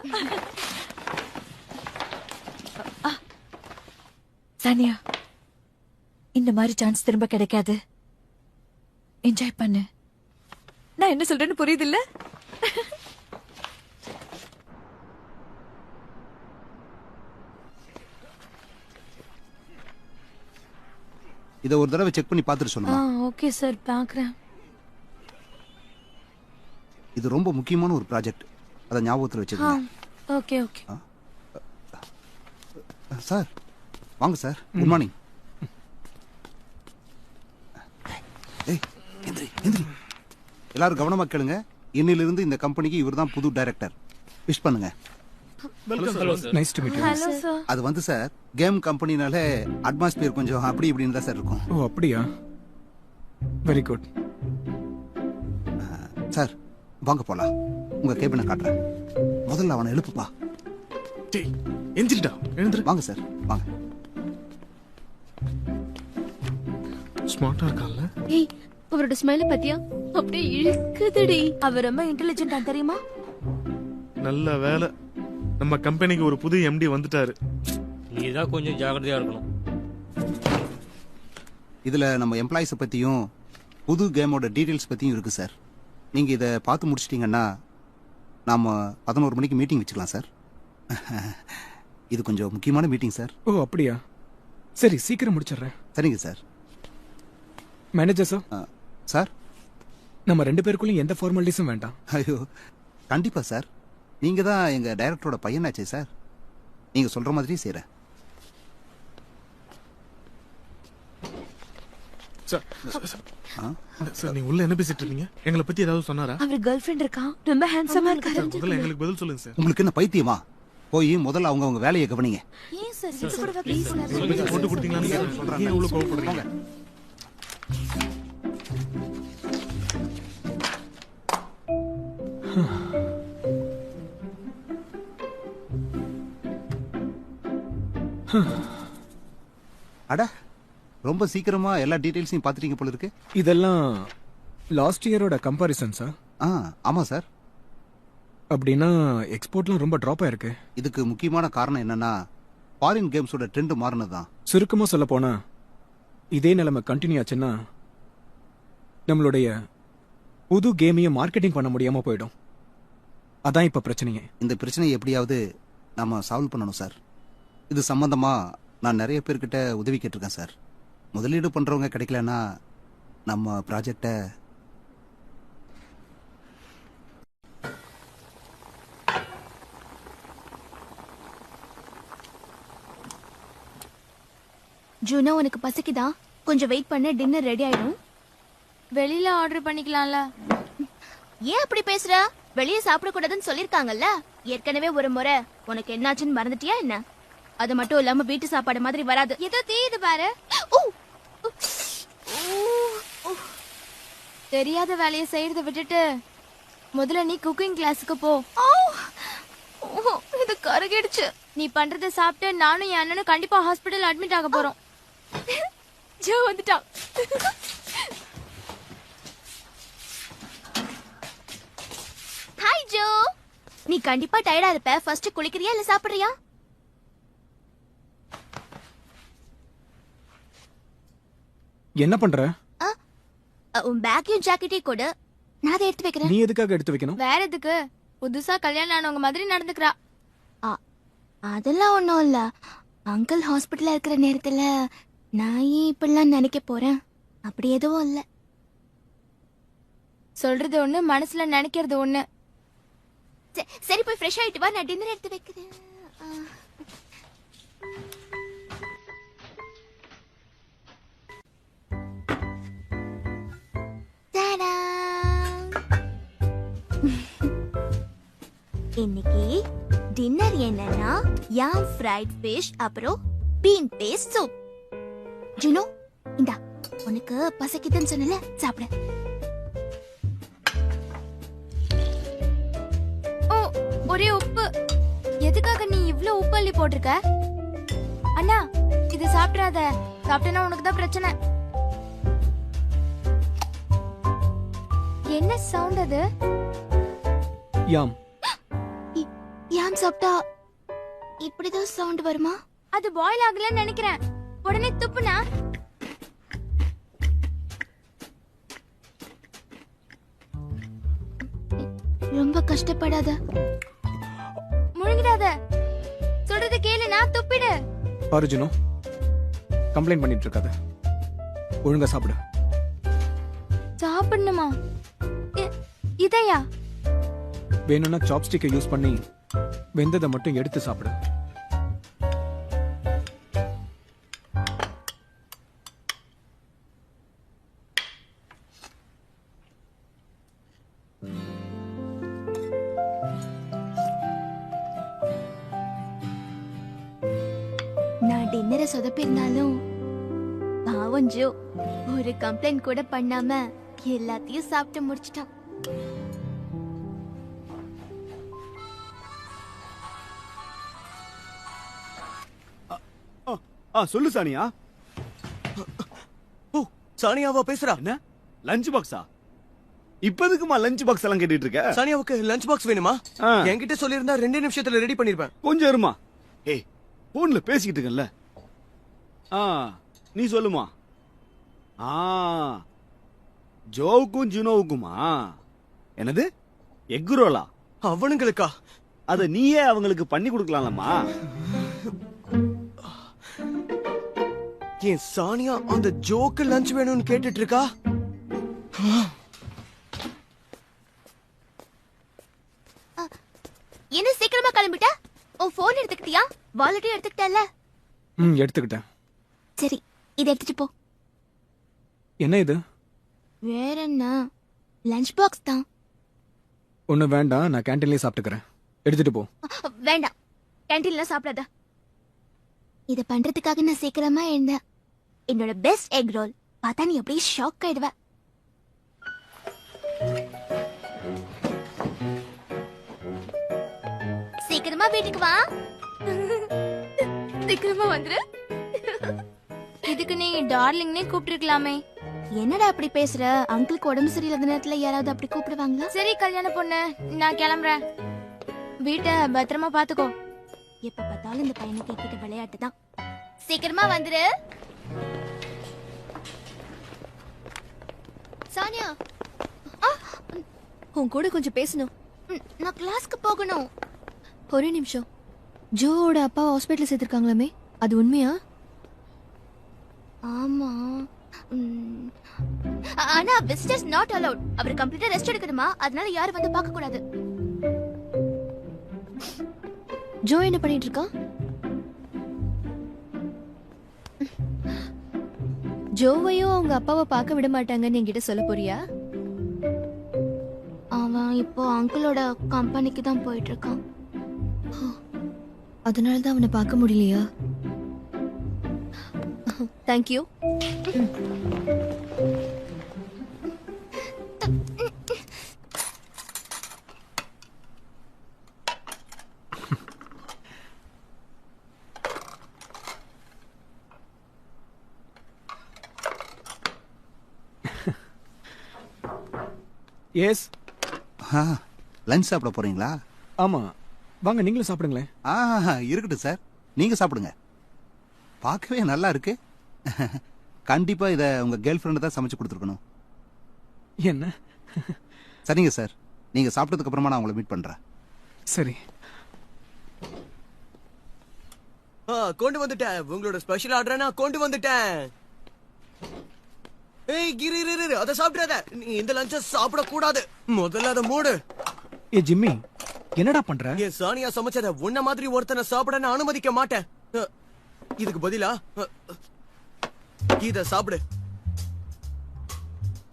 சானியா, இந்த மாதிரி சான்ஸ் திரும்ப கிடைக்காது. என்ஜாய் பண்ணு. நான் என்ன சொல்றேன்னு புரியுது இல்ல? இதை ஒரு தடவை செக் பண்ணி பார்த்துட்டு சொல்லுங்க. ஓகே சார், பாக்குறேன். இது ரொம்ப முக்கியமான ஒரு ப்ராஜெக்ட், அதை ஞாபகத்தில் வச்சுக்கோங்க. Okay okay. சார் வாங்க சார். Good morning. ஏய் எந்திரி எந்திரி. எல்லாரும் கவனமா கேளுங்க. இன்னிலிருந்து இந்த கம்பெனிக்கு இவர்தான் புது டைரக்டர். விஷ் பண்ணுங்க. Nice to meet you. Hello sir. அது வந்து சார், கேம் கம்பெனினாலே அட்மாஸ்பியர் கொஞ்சம் அப்படி இப்படின்னு தான் சார் இருக்கும். ஓ அப்படியா? Very good. சார் வாங்க போலாம். உங்க கேபினை காட்டுறேன். முதல்ல அவனை எழுப்புப்பா. டேய் எந்திரிடா, எழுந்திரு. வாங்க சார் வாங்க. ஸ்மார்ட்டா இருக்கான்ல? ஏய், அவரோட ஸ்மைல பாத்தியா? அப்படியே இழுக்குதுடி. அவர் ரொம்ப இன்டெலிஜென்ட்டா தெரியுமா? நல்ல வேலை, நம்ம கம்பெனிக்கு ஒரு புது எம்டி வந்துட்டாரு. நீ தான் கொஞ்சம் ஜாக்கிரதையா இருக்கணும். இதுல நம்ம எம்ப்ளாயிஸை பத்தியும் புது கேமோட டீடைல்ஸ் பத்தியும் இருக்கு சார். நீங்க இதை பார்த்து முடிச்சிட்டீங்கன்னா நாம 11 மணிக்கு மீட்டிங் வச்சுக்கலாம் சார். இது கொஞ்சம் முக்கியமான மீட்டிங் சார். ஓ அப்படியா? சரி, சீக்கிரம் முடிச்சிடுறேன். சரிங்க சார். Manager sir. சார் நம்ம 2 பேருக்குள்ளயும் எந்த ஃபார்மாலிட்டிஸும் வேண்டாம். ஐயோ கண்டிப்பா சார். நீங்க தான் எங்க டைரக்டரோட பையனாச்சே சார். நீங்க சொல்ற மாதிரி செய்யறேன். சார் நீங்க உள்ள என்ன பேசிட்டு இருக்கீங்க? எங்களை பத்தி ஏதாவது சொன்னாரா? அவர் கேர்ள் ஃப்ரெண்ட் இருக்கா, ரொம்ப ஹேண்ட்ஸமா இருக்காரு. முதல்ல எங்களுக்கு பதில் சொல்லுங்க சார். உங்களுக்கு என்ன பைத்தியமா? போய் முதல்ல அவங்க வேலையை கவனிங்க. ஏன் சார் இது கூட ப்ளீஸ் போட்டு கொடுத்தீங்களான்னு சொல்றேன். ஏன் இவ்வளவு கோவப்படுறீங்க? அட ரொம்ப சீக்கிரமா எல்லா டீடைல்ஸையும் பார்த்துட்டீங்க போல இருக்கு. இதெல்லாம் லாஸ்ட் இயரோட கம்பாரிசன் சார். ஆமா சார். அப்படின்னா எக்ஸ்போர்ட்லாம் ரொம்ப டிராப் ஆயிருக்கு. இதுக்கு முக்கியமான காரணம் என்னன்னா ஃபாரின் கேம்ஸோட ட்ரெண்ட் மாறினதுதான். சுருக்கமா சொல்ல போனா இதே நிலைமை கண்டினியூ ஆச்சுன்னா நம்மளுடைய புது கேமையும் மார்க்கெட்டிங் பண்ண முடியாம போயிடும். அதான் இப்ப பிரச்சனையே. இந்த பிரச்சனையை எப்படியாவது நாம சால்வ் பண்ணணும் சார். இது சம்பந்தமா நான் நிறைய பேர்கிட்ட உதவி கேட்டிருக்கேன் சார். முதலீடு பண்றவங்க கிடைக்கலன்னா நம்ம ப்ராஜெக்டை ஜூனோ உனக்கு பசிக்குதா? கொஞ்சம் வெயிட் பண்ண, டின்னர் ரெடி ஆயிடும். வெளியில ஆர்டர் பண்ணிக்கலாம்ல. ஏன் அப்படி பேசுற? வெளியே சாப்பிடக்கூடாதுன்னு சொல்லிருக்காங்கல்ல. ஏற்கனவே ஒரு முறை உனக்கு என்னாச்சுன்னு மறந்துட்டியா என்ன? அது மட்டும் இல்லாம வீட்டு சாப்பாடு மாதிரி வராது. ஏதோ தீயுது பாரு. தெரியாத வேலையை செய்யறத விட்டுட்டு முதல்ல நீ குக்கிங் கிளாஸுக்கு போ. இது கருகிடுச்சு. நீ பண்றத சாப்பிட்டு நானும் என் அண்ணனும் கண்டிப்பா ஹாஸ்பிடல் அட்மிட் ஆக போறோம். ஜோ வந்துட்டான். Hi Joe. நீ கண்டிப்பா டயர்டா இருப்ப. ஃபர்ஸ்ட் குளிக்கிறியா இல்ல சாப்பிடுறியா? என்ன பண்ற? உன் பேக்கையும் ஜாக்கெட்டையும் கொடு, நான் அதை எடுத்து வைக்கிறேன். நீ எதுக்காக எடுத்து வைக்கணும்? வேற எதுக்கு? புதுசா கல்யாணம் ஆனவங்க மாதிரி நடந்துக்கிறா. அதெல்லாம் ஒண்ணும் இல்ல. அங்கிள் ஹாஸ்பிட்டல்ல இருக்கிற நேரத்துல நான் ஏன் இப்படிலாம் நினைக்க போறேன்? அப்படி எதுவும் இல்ல. சொல்றது ஒண்ணு, மனசுல நினைக்கிறது ஒண்ணு. சரி போய் ஃப்ரெஷ் ஆயிட்டு வா, நான் டின்னர் எடுத்து வைக்கிறேன். இன்னைக்கு டின்னர் என்னன்னா யாம் ஃப்ரைட் ஃபிஷ் அப்புறம் பீன் பேஸ்ட் சூப். ஜுனோ இந்தா, உனக்கு பசிக்குதுன்னு சொன்னல, சாப்பிடு. ஓ, ஒரே உப்பு. எதுக்காக நீ இவ்ளோ உப்பு அள்ளி போட்டிருக்க? அண்ணா இது சாப்பிடாத. சாப்பிட்டேன்னா உனக்கு தான் பிரச்சனை. என்ன சவுண்ட் அது? யாம். யாம் சாப்பிட்டா இப்படிதான் சவுண்ட் வருமா? அது பாயில் ஆகலன்னு நினைக்கிறேன். உடனே துப்புனா ரொம்ப கஷ்டப்படாத. முழுங்கிடாத. சொல்றது கேளு, நான் துப்பிடு. அர்ஜுனோ கம்ப்ளைண்ட் பண்ணிட்டு இருக்காத, ஒழுங்கா சாப்பிடு. சாப்பிடணுமா? இதையா? வேணும்னா சாப்ஸ்டிக்கை யூஸ் பண்ணி வெந்ததை மட்டும் எடுத்து சாப்பிடு. நான் டின்னரை சொதப்பிருந்தாலும் பாவம் ஜோ ஒரு கம்ப்ளைண்ட் கூட பண்ணாம எல்லாத்தையும் சாப்பிட்டு முடிச்சிட்டான். சொல்லு சானியா. ஓ சானியாவா பேசுறா? என்ன லஞ்ச் பாக்ஸா? இப்பதுக்குமா லஞ்ச் பாக்ஸ் எல்லாம் கேட்டுட்டு இருக்க? சானியாவுக்கு லஞ்ச் பாக்ஸ் வேணுமா? என்கிட்ட சொல்லியிருந்தா 2 நிமிஷத்துல ரெடி பண்ணிருப்பேன். கொஞ்சம் இருமா. ஏய் போன்ல பேசிக்கிட்டு இருக்கேன்ல. நீ சொல்லுமா. ஜோவுக்கும் ஜுனோவுக்குமா? என்னது எக் ரோலா? அவனுங்களுக்கா? அத நீயே அவங்களுக்கு பண்ணி கொடுக்கலாம்லமா. ஏன் சானியா அந்த ஜோக்கு லஞ்ச் வேணும்னு கேட்டுட்டு இருக்கா? என்ன சீக்கிரமா கிளம்பிட்ட? உன் போன் எடுத்துக்கிட்டியா? வாலெட்டையும் எடுத்துக்கிட்டல? எடுத்துக்கிட்டேன். சரி இதை எடுத்துட்டு போ. என்ன இது? வேற என்ன, லஞ்ச் பாக்ஸ் தான். ஒண்ணு வேண்டாம், நான் கேண்டீன்லயே சாப்பிட்டுக்கிறேன். எடுத்துட்டு போ. வேண்டாம், கேண்டீன்ல சாப்பிடாத. இத பண்றதுக்காக நான் சீக்கிரமா எழுந்தேன். என்னோட பெஸ்ட் எக் ரோல் பார்த்தா நீ அப்படியே ஷாக் ஆயிடுவ. சீக்கிரமா வீட்டுக்கு வா. சீக்கிரமா வந்துரு. இதுக்கு நீ டார்லிங்னே கூப்பிட்டுருக்கலாமே. என்னடா அப்படி பேசுற? அங்கிளுக்கு உடம்பு சரியில்லாத நேரத்துல யாராவது அப்படி கூப்பிடுவாங்களா? சரி கல்யாண பொண்ணு, நான் கிளம்புறேன். வீட்டை பத்திரமா பாத்துக்கோ. எப்ப பார்த்தாலும் இந்த பையனை கேட்கிட்ட விளையாட்டு தான். சீக்கிரமா வந்துரு. சானியா, உன் கூட கொஞ்சம் பேசணும். நான் கிளாஸ்க்கு போகணும். ஒரே நிமிஷம். ஜோவோட அப்பா ஹாஸ்பிட்டல் சேர்த்திருக்காங்களாமே, அது உண்மையா? ஆமா. ஆனா விசிட்டர்ஸ் நாட் அலௌட். அவர் கம்ப்ளீட்டா ரெஸ்ட் எடுக்கணுமா, அதனால யாரும் வந்து பார்க்க கூடாது. ஜோ என்ன பண்ணிட்டு இருக்கான்? ஜோவையும் அவங்க அப்பாவை பார்க்க விட மாட்டாங்கன்னு என்கிட்ட சொல்ல போறியா? அவன் இப்போ அங்கிளோட கம்பெனிக்கு தான் போயிட்டு இருக்கான். அதனால தான் அவனை பார்க்க முடியலையா? தேங்க்யூ. எஸ். லஞ்ச் சாப்பிட போறீங்களா? ஆமா, வாங்க நீங்களும் சாப்பிடுங்களேன். இருக்கட்டும் சார், நீங்க சாப்பிடுங்க. பார்க்கவே நல்லா இருக்கு. கண்டிப்பா இத உங்க கேர்ள் ஃப்ரெண்ட் தான் சமைச்சு கொடுத்துருக்கணும். என்ன? சரிங்க சார், நீங்க சாப்பிட்டதுக்கு அப்புறமா நான் உங்களை மீட் பண்றேன். சரி. கொண்டு வந்துட்டேன். உங்களோட ஸ்பெஷல் ஆர்டர் நான் கொண்டு வந்துட்டேன். ஏய் கிரி கிரி, அத சாப்பிடாத. நீ இந்த லஞ்ச சாப்பிட கூடாது. முதல்ல அத மூடு. ஏ ஜிம்மி, என்னடா பண்ற? ஏ சானியா சமைச்சத உன்ன மாதிரி ஒருத்தனை சாப்பிட நான் அனுமதிக்க மாட்டேன். இதுக்கு பதிலா இத சாப்பிடு.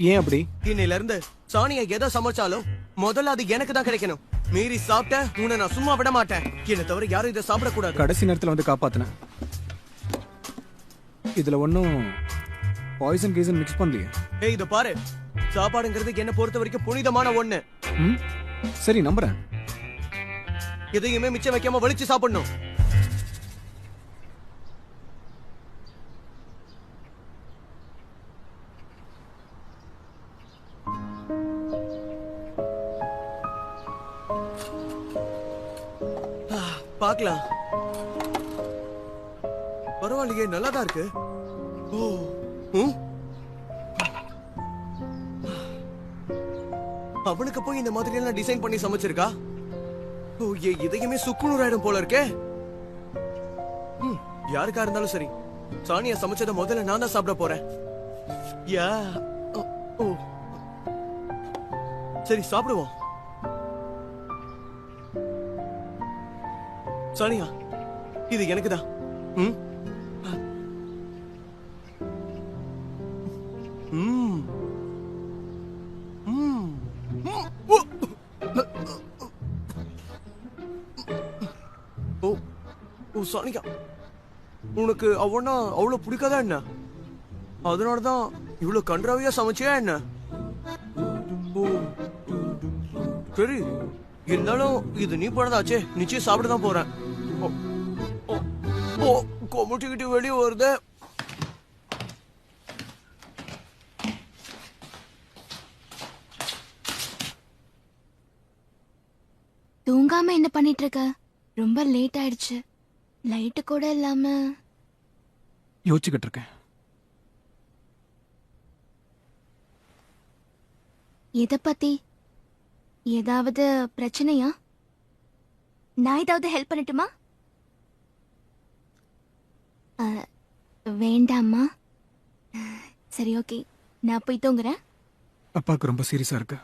ஏன் அப்படி? இன்னையில இருந்து சானியா எதை சமைச்சாலும் முதல்ல அது எனக்கு தான் கிடைக்கணும். மீறி சாப்பிட்ட உன்னை நான் சும்மா விட மாட்டேன். என்ன தவிர யாரும் இதை சாப்பிட கூடாது. கடைசி நேரத்துல வந்து காப்பாத்தின. இதுல ஒன்னும் பாய்சன் கீசன் மிக்ஸ் பண்ணலையே. ஏய் இத பாரு, சாப்பாடுங்கிறது என்ன பொறுத்த வரைக்கும் புனிதமான ஒண்ணு. சரி நம்புறேன். எதையுமே மிச்சம் வைக்காம வலிச்சு சாப்பிடணும். பார்க்கலாம். பரவாயில்லையே, நல்லாதான் இருக்கு. ஓ அவனுக்கு போய் இந்த மாதிரி எல்லாம் டிசைன் பண்ணி சமைச்சிருக்கா? ஓ, என் இதயமே சுக்குநூறாயிடும் போல இருக்கே. யாருக்கா இருந்தாலும் சரி, சானியா சமைச்சத முதல்ல நான் தான் சாப்பிட போறேன். யா. ஓ. சரி, சாப்பிடுவோம். சானியா, இது எனக்கு தான். ம். ம். ம். ஓ, ஓ சானியா, உனக்கு அவனா அவ்வளவு பிடிக்காதா என்ன? அதனாலதான் இவ்வளவு கன்றாவியா சமைச்சியா என்ன? ஓ, சரி, இருந்தாலும் இது நீ பண்ணதாச்சே, நிச்சயம் சாப்பிட தான் போறேன். ஓ, கொமுட்டிக்கிட்டு வெளியே வருது. தூங்காம என்ன பண்ணிட்டு இருக்க? ரொம்ப லேட் ஆயிடுச்சு. லைட்டு கூட இல்லாம. யோசிச்சுக்கிட்டு இருக்கேன். எதை பத்தி? ஏதாவது பிரச்சனையா? நான் ஏதாவது ஹெல்ப் பண்ணட்டுமா? வேண்டாமா? சரி, ஓகே, நான் போய் தூங்குறேன். அப்பாவுக்கு ரொம்ப சீரியஸா இருக்கு.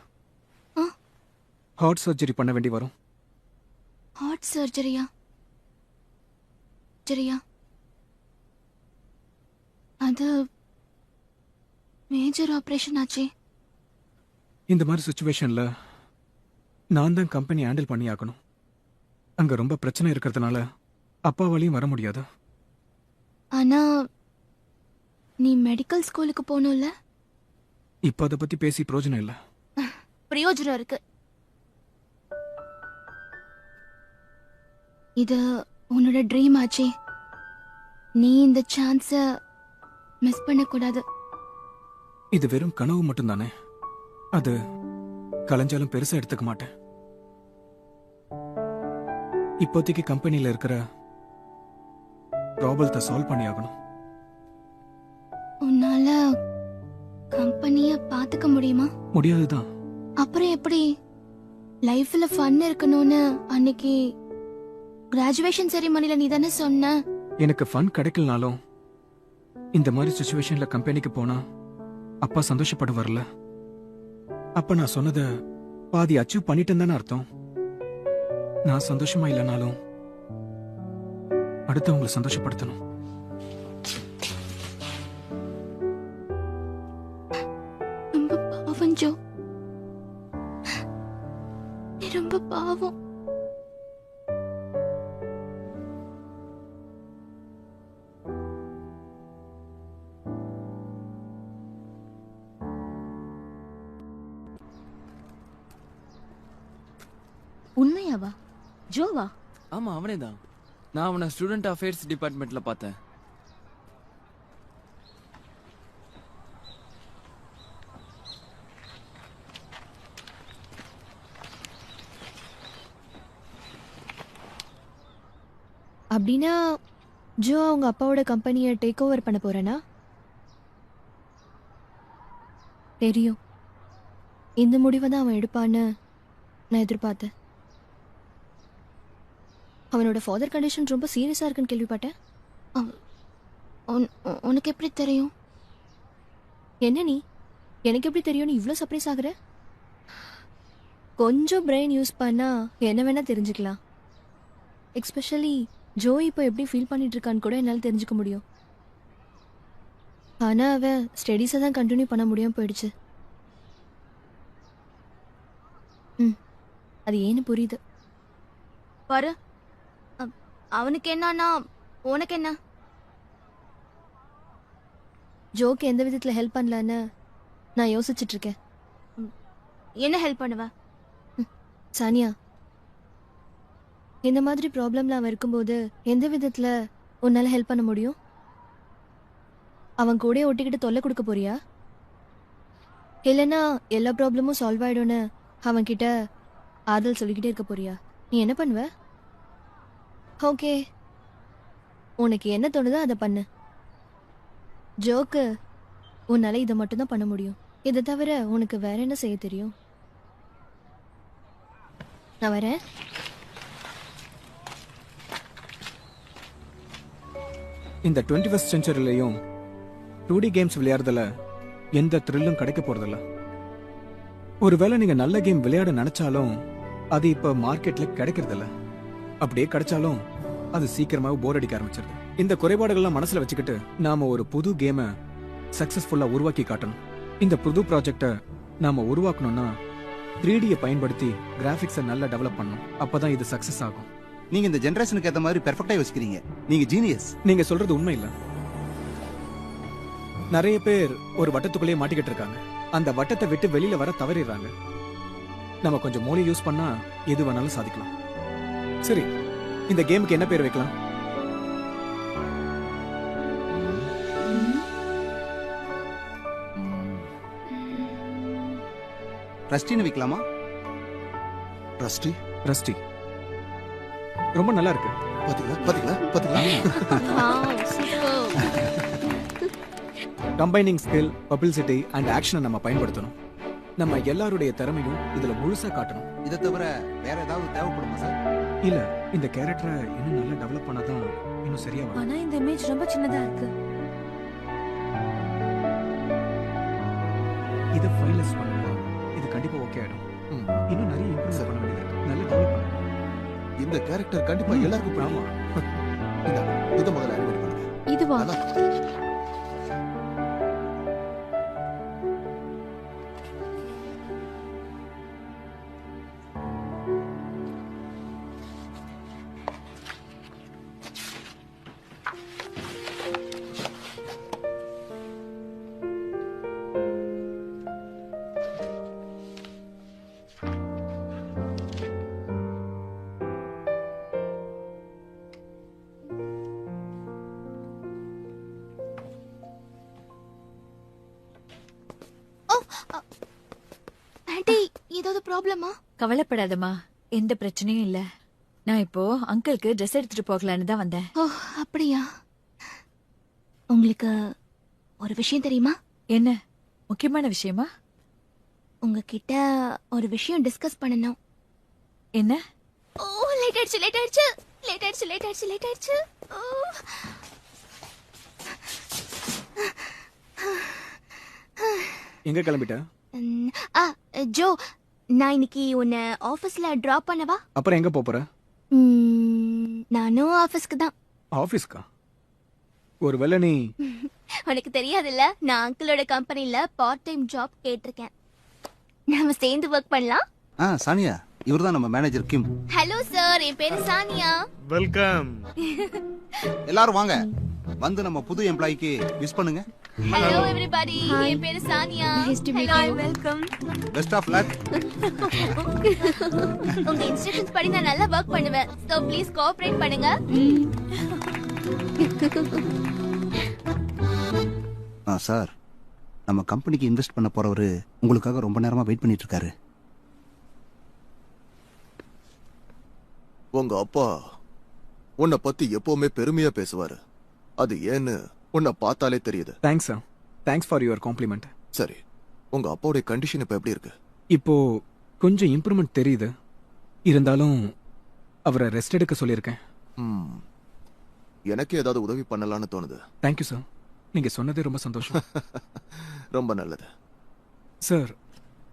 ஹார்ட் சர்ஜரி பண்ண வேண்டி வரும். ஹார்ட் சர்ஜரியா? சரியா? அது மேஜர் ஆபரேஷன் ஆச்சே. இந்த மாதிரி சுச்சுவேஷன்ல நான் தான் கம்பெனி ஹேண்டில் பண்ணி ஆகணும். அங்க ரொம்ப பிரச்சனை இருக்கிறதுனால அப்பாவாலையும் வர முடியாது. ஆனா நீ மெடிக்கல் ஸ்கூலுக்கு போகணும்ல? இப்ப அதை பத்தி பேசி பிரயோஜனம் இல்ல. பிரயோஜனம் இருக்கு. இது உன்னோட ட்ரீம் ஆச்சே. நீ இந்த சான்ஸ மிஸ் பண்ணக்கூடாது. இது வெறும் கனவு மட்டும் தானே. அது கலைஞ்சாலும் பெருசா எடுத்துக்க மாட்டேன். இப்போதைக்கு கம்பெனில இருக்கிற ப்ராப்ளத்தை சால்வ் பண்ணி ஆகணும். உன்னால கம்பெனிய பாத்துக்க முடியுமா? முடியாதுதான். அப்புறம் எப்படி? லைஃப்ல ஃபன் இருக்கணும்னு அன்னைக்கு கிராஜுவேஷன் செரிமனில நீ தானே சொன்ன. எனக்கு ஃபன் கிடைக்கலனாலும் இந்த மாதிரி சுச்சுவேஷன்ல கம்பெனிக்கு போனா அப்பா சந்தோஷப்படுவார்ல. அப்ப நான் சொன்னத பாதி அச்சீவ் பண்ணிட்டேன்னு தானே அர்த்தம். நான் சந்தோஷமா இல்லைனாலும் அடுத்தவங்களை சந்தோஷப்படுத்தணும். ரொம்ப பாவம் ஜோ, நீ ரொம்ப பாவம். உண்மையாவா? ஜோவா? ஆமா, அவனே தான். நான் அவனை ஸ்டூடெண்ட் அஃபேர்ஸ் டிபார்ட்மெண்ட்ல பார்த்தேன். அப்படின்னா ஜோ அவங்க அப்பாவோட கம்பெனியை டேக் ஓவர் பண்ண போறேனா? தெரியும், இந்த முடிவை தான் அவன் எடுப்பான்னு நான் எதிர்பார்த்தேன். அவனோட ஃபாதர் கண்டிஷன் ரொம்ப சீரியஸா இருக்குன்னு கேள்விப்பட்டேன். உனக்கு எப்படி தெரியும்? என்ன நீ எனக்கு எப்படி தெரியும்னு இவ்வளோ சர்ப்ரைஸ் ஆகுற? கொஞ்சம் பிரெயின் யூஸ் பண்ணா என்ன வேணா தெரிஞ்சுக்கலாம். எக்ஸ்பெஷலி ஜோ இப்போ எப்படி ஃபீல் பண்ணிட்டு இருக்கான்னு கூட என்னால் தெரிஞ்சுக்க முடியும். ஆனால் அவன் ஸ்டடீஸை தான் கண்டினியூ பண்ண முடியாமல் போயிடுச்சு. அது ஏன்னு புரியுது. பாரு, அவனுக்கு என்னன்னா உனக்கு என்ன? ஜோக்கு எந்த விதத்தில் ஹெல்ப் பண்ணலான்னு நான் யோசிச்சுட்டு இருக்கேன். என்ன ஹெல்ப் பண்ணுவ? சானியா, இந்த மாதிரி ப்ராப்ளம்ல அவன் இருக்கும்போது எந்த விதத்தில் உன்னால ஹெல்ப் பண்ண முடியும்? அவன் கூட ஒட்டிக்கிட்டு தொல்லை கொடுக்க போறியா? இல்லைன்னா எல்லா ப்ராப்ளமும் சால்வ் ஆயிடும்னு அவன் கிட்ட ஆதல் சொல்லிக்கிட்டே இருக்க போறியா? நீ என்ன பண்ணுவ? ஓகே, உனக்கு என்ன தோணுதோ அதை பண்ணு. ஜோக்கு உன்னால இதை மட்டும்தான் பண்ண முடியும். இதை தவிர உனக்கு வேற என்ன செய்ய தெரியும்? நான் வரேன். இந்த 21st செஞ்சுரிலையும் 2D கேம்ஸ் விளையாடுறதுல எந்த த்ரில்லும் கிடைக்க போறதில்ல. ஒருவேளை நீங்க நல்ல கேம் விளையாட நினைச்சாலும் அது இப்ப மார்க்கெட்ல கிடைக்கிறதில்ல. அப்படியே கிடைச்சாலும் அது சீக்கிரமாவே போர் அடிக்க ஆரம்பிச்சிருது. இந்த குறைபாடுகள்லாம் மனசுல வச்சுக்கிட்டு நாம ஒரு புது கேமை சக்சஸ்ஃபுல்லா உருவாக்கி காட்டணும். இந்த புது ப்ராஜெக்டை நாம உருவாக்கணும்னா 3Dயை பயன்படுத்தி கிராபிக்ஸை நல்லா டெவலப் பண்ணணும். அப்பதான் இது சக்சஸ் ஆகும். நீங்க இந்த ஜெனரேஷனுக்கு ஏத்த மாதிரி பெர்ஃபெக்ட்டா யோசிக்கிறீங்க. நீங்க ஜீனியஸ். நீங்க சொல்றது உண்மை இல்ல. நிறைய பேர் ஒரு வட்டத்துக்குள்ளேயே மாட்டிக்கிட்டு இருக்காங்க. அந்த வட்டத்தை விட்டு வெளியில வர தவறிடுறாங்க. நம்ம கொஞ்சம் மூளை யூஸ் பண்ணா எது வேணாலும் சாதிக்கலாம். சரி, இந்த கேமுக்கு என்ன பேர் வைக்கலாம்? ரஸ்டின்னு வைக்கலாமா? ரஸ்டி ரஸ்டி ரொம்ப நல்லா இருக்கு. கம்பைனிங் ஸ்கில், பப்ளிசிட்டி அண்ட் ஆக்ஷனை நம்ம பயன்படுத்தணும். நம்ம எல்லாருடைய திறமையும் இதுல முழுசா காட்டணும். இதை தவிர வேற ஏதாவது தேவைப்படுமா சார்? இல்ல, இந்த கேரக்டரை இன்னும் நல்லா டெவலப் பண்ணாதான் இன்னும் சரியா வரும். ஆனா இந்த இமேஜ் ரொம்ப சின்னதா இருக்கு. இதை ஃபைனலைஸ் பண்ணுங்க. இது கண்டிப்பா ஓகே ஆயிடும். இன்னும் நிறைய இம்ப்ரூவ் பண்ண வேண்டியது இருக்கு. நல்லா டெவலப் பண்ணுங்க. இந்த கேரக்டர் கண்டிப்பா எல்லாருக்கும் பிடிக்கும். இத முதல்ல அனிமேட் பண்ணுங்க. இதுவா? ஆண்டி, ஏதாவது ப்ராப்ளமா? கவலைப்படாதம்மா, எந்த பிரச்சனையும் இல்ல. நான் இப்போ அங்கிளுக்கு ட்ரெஸ் எடுத்துட்டு போகலான்னு தான் வந்தேன். ஓ, அப்படியா? உங்களுக்கு ஒரு விஷயம் தெரியுமா? என்ன முக்கியமான விஷயமா? உங்ககிட்ட ஒரு விஷயம் டிஸ்கஸ் பண்ணணும். என்ன? ஓ, லேட் ஆயிடுச்சு லேட் ஆயிடுச்சு லேட் ஆயிடுச்சு லேட் ஆயிடுச்சு லேட் ஆயிடுச்சு. எங்க கிளம்பிட்ட? ஜோ, நான் இன்னைக்கு உன்னை ஆபீஸ்ல டிராப் பண்ணவா? அப்புறம் எங்க போற? நானும் ஆபீஸ்க்கு தான். ஆபீஸ்க்கா? ஒருவேளை நீ உனக்கு தெரியாதுல்ல, நான் அங்கிளோட கம்பெனில பார்ட் டைம் ஜாப் கேட்டிருக்கேன். நாம சேர்ந்து ஒர்க் பண்ணலாம். சானியா, இவர்தான் நம்ம மேனேஜர் கிம். ஹலோ சார், என் பேரு சானியா. வெல்கம். எல்லாரும் வாங்க, வந்து நம்ம புது எம்ப்ளாய்க்கு விஷ் பண்ணுங்க. ஹலோ எவரிபடி, என் பேரு Sania. Hello, welcome. Best of luck. உங்க இன்ஸ்ட்ரக்ஷன்ஸ் படி நான் நல்லா வர்க் பண்ணுவேன். சோ ப்ளீஸ் கோஆபரேட் பண்ணுங்க. சார், நம்ம கம்பெனிக்கு இன்வெஸ்ட் பண்ண போறவரு உங்களுக்காக ரொம்ப நேரமா வெயிட் பண்ணிட்டு இருக்காரு. உங்க அப்பா உன்னை பத்தி எப்பவுமே பெருமையா பேசுவாரு. அது ஏன்னு உன்னை பார்த்தாலே தெரியுது. Thanks sir. Thanks for your compliment. சரி, உங்க அப்பாவுடைய கண்டிஷன் இப்ப எப்படி இருக்கு? இப்போ கொஞ்சம் இம்ப்ரூவ்மெண்ட் தெரியுது. இருந்தாலும் அவரை ரெஸ்ட் எடுக்க சொல்லியிருக்கேன். எனக்கு ஏதாவது உதவி பண்ணலாம்னு தோணுது. Thank you sir. நீங்க சொன்னதே ரொம்ப சந்தோஷம். ரொம்ப நல்லது சார்.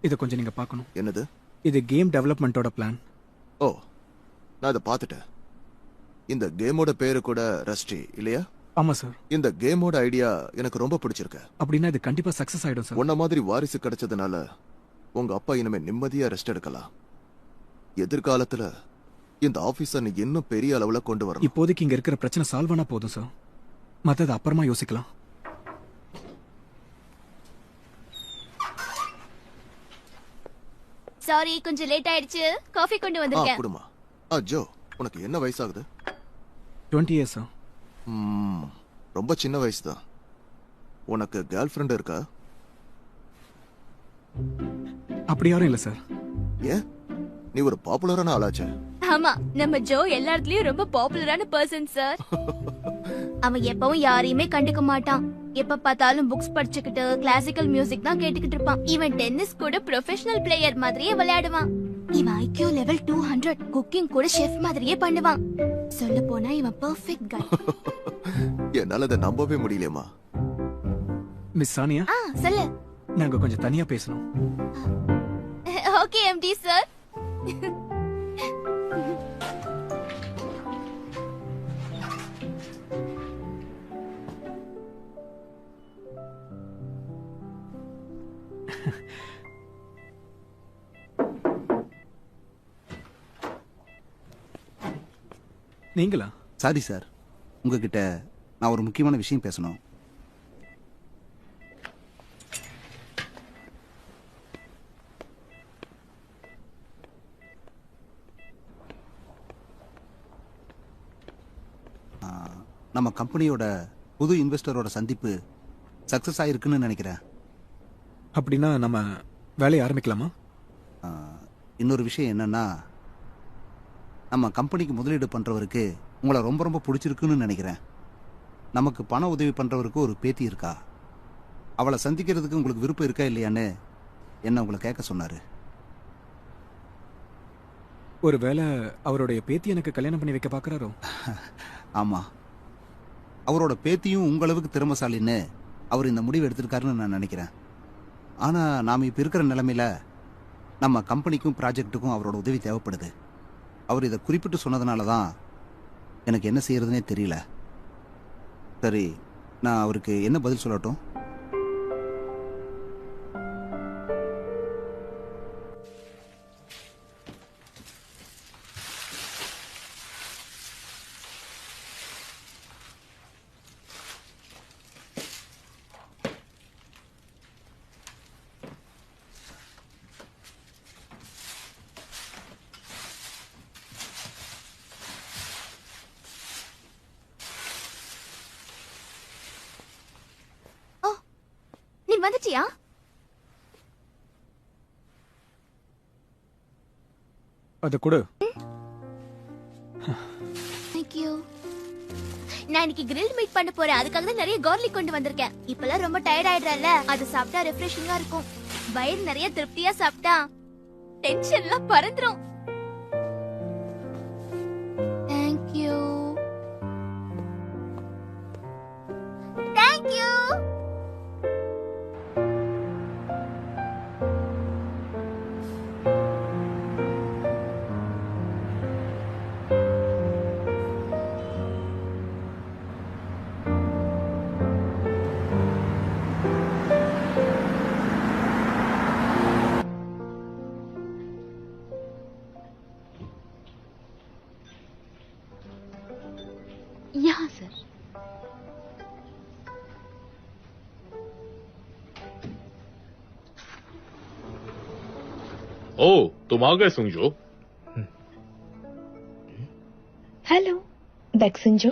இதை கொஞ்சம் நீங்க பார்க்கணும். என்னது? இது கேம் டெவலப்மெண்டோட பிளான். ஓ, நான் இதை பார்த்துட்டேன். இந்த கேமோட பேரு கூட ரஸ்டி இல்லையா? ஆமா சார். இந்த கேமோட ஐடியா எனக்கு ரொம்ப பிடிச்சிருக்கு. அப்படின்னா இது கண்டிப்பா சக்சஸ் ஆயிடும் சார். உன்ன மாதிரி வாரிசு கிடைச்சதுனால உங்க அப்பா இனிமே நிம்மதியா ரெஸ்ட் எடுக்கலாம். எதிர்காலத்துல இந்த ஆபீஸ நீ இன்னும் பெரிய அளவுல கொண்டு வரணும். இப்போதைக்கு இங்க இருக்கிற பிரச்சனை சால்வ் ஆனா போதும் சார். மத்தது அப்புறமா யோசிக்கலாம். சாரி, கொஞ்சம் லேட் ஆயிடுச்சு. காஃபி கொண்டு வந்திருக்கேன். குடுமா. ஜோ, உனக்கு என்ன வயசாகுது? 20 years சார். ரொம்ப சின்ன வயசு தான். உனக்கு கேர்ள் ஃப்ரெண்ட் இருக்கா? அப்படி யாரும் இல்ல சார். ஏன்? நீ ஒரு பாப்புலரான ஆளாச்சே. ஆமா, நம்ம ஜோ எல்லா இடத்துலயும் ரொம்ப பாப்புலரான பர்சன் சார். அவன் எப்பவும் யாரையுமே கண்டுக்க மாட்டான். எப்ப பார்த்தாலும் புக்ஸ் படிச்சுக்கிட்டு கிளாசிக்கல் மியூசிக் தான் கேட்டுக்கிட்டு இருப்பான். இவன் டென்னிஸ் கூட ப்ரொஃபஷனல் பிளேயர் மாதிரியே விளையாடுவான். இவன் ஐக்யூ லெவல் 200, குக்கிங் கூட ஷெஃப் மாதிரியே பண்ணுவான். சொல்ல போனா இவன் பெர்ஃபெக்ட் கை. என்னால அதை நம்பவே முடியலையேம்மா. மிஸ் சானியா, சொல்லு. நாங்க கொஞ்சம் தனியா பேசணும். Okay MD sir. நீங்களா? சாரி சார், உங்ககிட்ட நான் ஒரு முக்கியமான விஷயம் பேசணும். நம்ம கம்பெனியோட புது இன்வெஸ்டரோட சந்திப்பு சக்சஸ் ஆயிருக்குன்னு நினைக்கிறேன். அப்படின்னா நம்ம வேலையை ஆரம்பிக்கலாமா? இன்னொரு விஷயம் என்னன்னா, நம்ம கம்பெனிக்கு முதலீடு பண்றவருக்கு உங்களை ரொம்ப ரொம்ப பிடிச்சிருக்குன்னு நினைக்கிறேன். நமக்கு பண உதவி பண்றவருக்கு ஒரு பேத்தி இருக்கா. அவளை சந்திக்கிறதுக்கு உங்களுக்கு விருப்பம் இருக்கா இல்லையான்னு என்ன உங்களை கேட்க சொன்னாரு. ஒருவேளை அவருடைய பேத்தி எனக்கு கல்யாணம் பண்ணி வைக்க பாக்குறாரோ? ஆமா, அவரோட பேத்தியும் உங்களவுக்கு திறமசாலின்னு அவர் இந்த முடிவு எடுத்திருக்காருன்னு நான் நினைக்கிறேன். ஆனா நாம இப்ப இருக்கிற நிலைமையில நம்ம கம்பெனிக்கும் ப்ராஜெக்ட்டுக்கும் அவரோட உதவி தேவைப்படுது. அவர் இதை குறிப்பிட்டு சொன்னதுனால தான் எனக்கு என்ன செய்யறதுனே தெரியல. சரி, நான் அவருக்கு என்ன பதில் சொல்லட்டும்? நீ வந்துட்டியா? அத கொடு. Thank you. நான் இன்னைக்கு கிரில் மீட் பண்ண போறேன். அதுக்காக தான் நிறைய garlic கொண்டு வந்திருக்கேன். இப்பலாம் ரொம்ப டயர்ட் ஆயிடுறல்ல, அது சாப்பிட்டா ரெஃப்ரெஷிங்கா இருக்கும். வயிறு நிறைய திருப்தியா சாப்பிட்டா டென்ஷன்லாம் பறந்துரும். Thank you. Thank you. यहाँ सर। ओ, तुम आ गए सुंगजो। हेलो बैक्सनजो।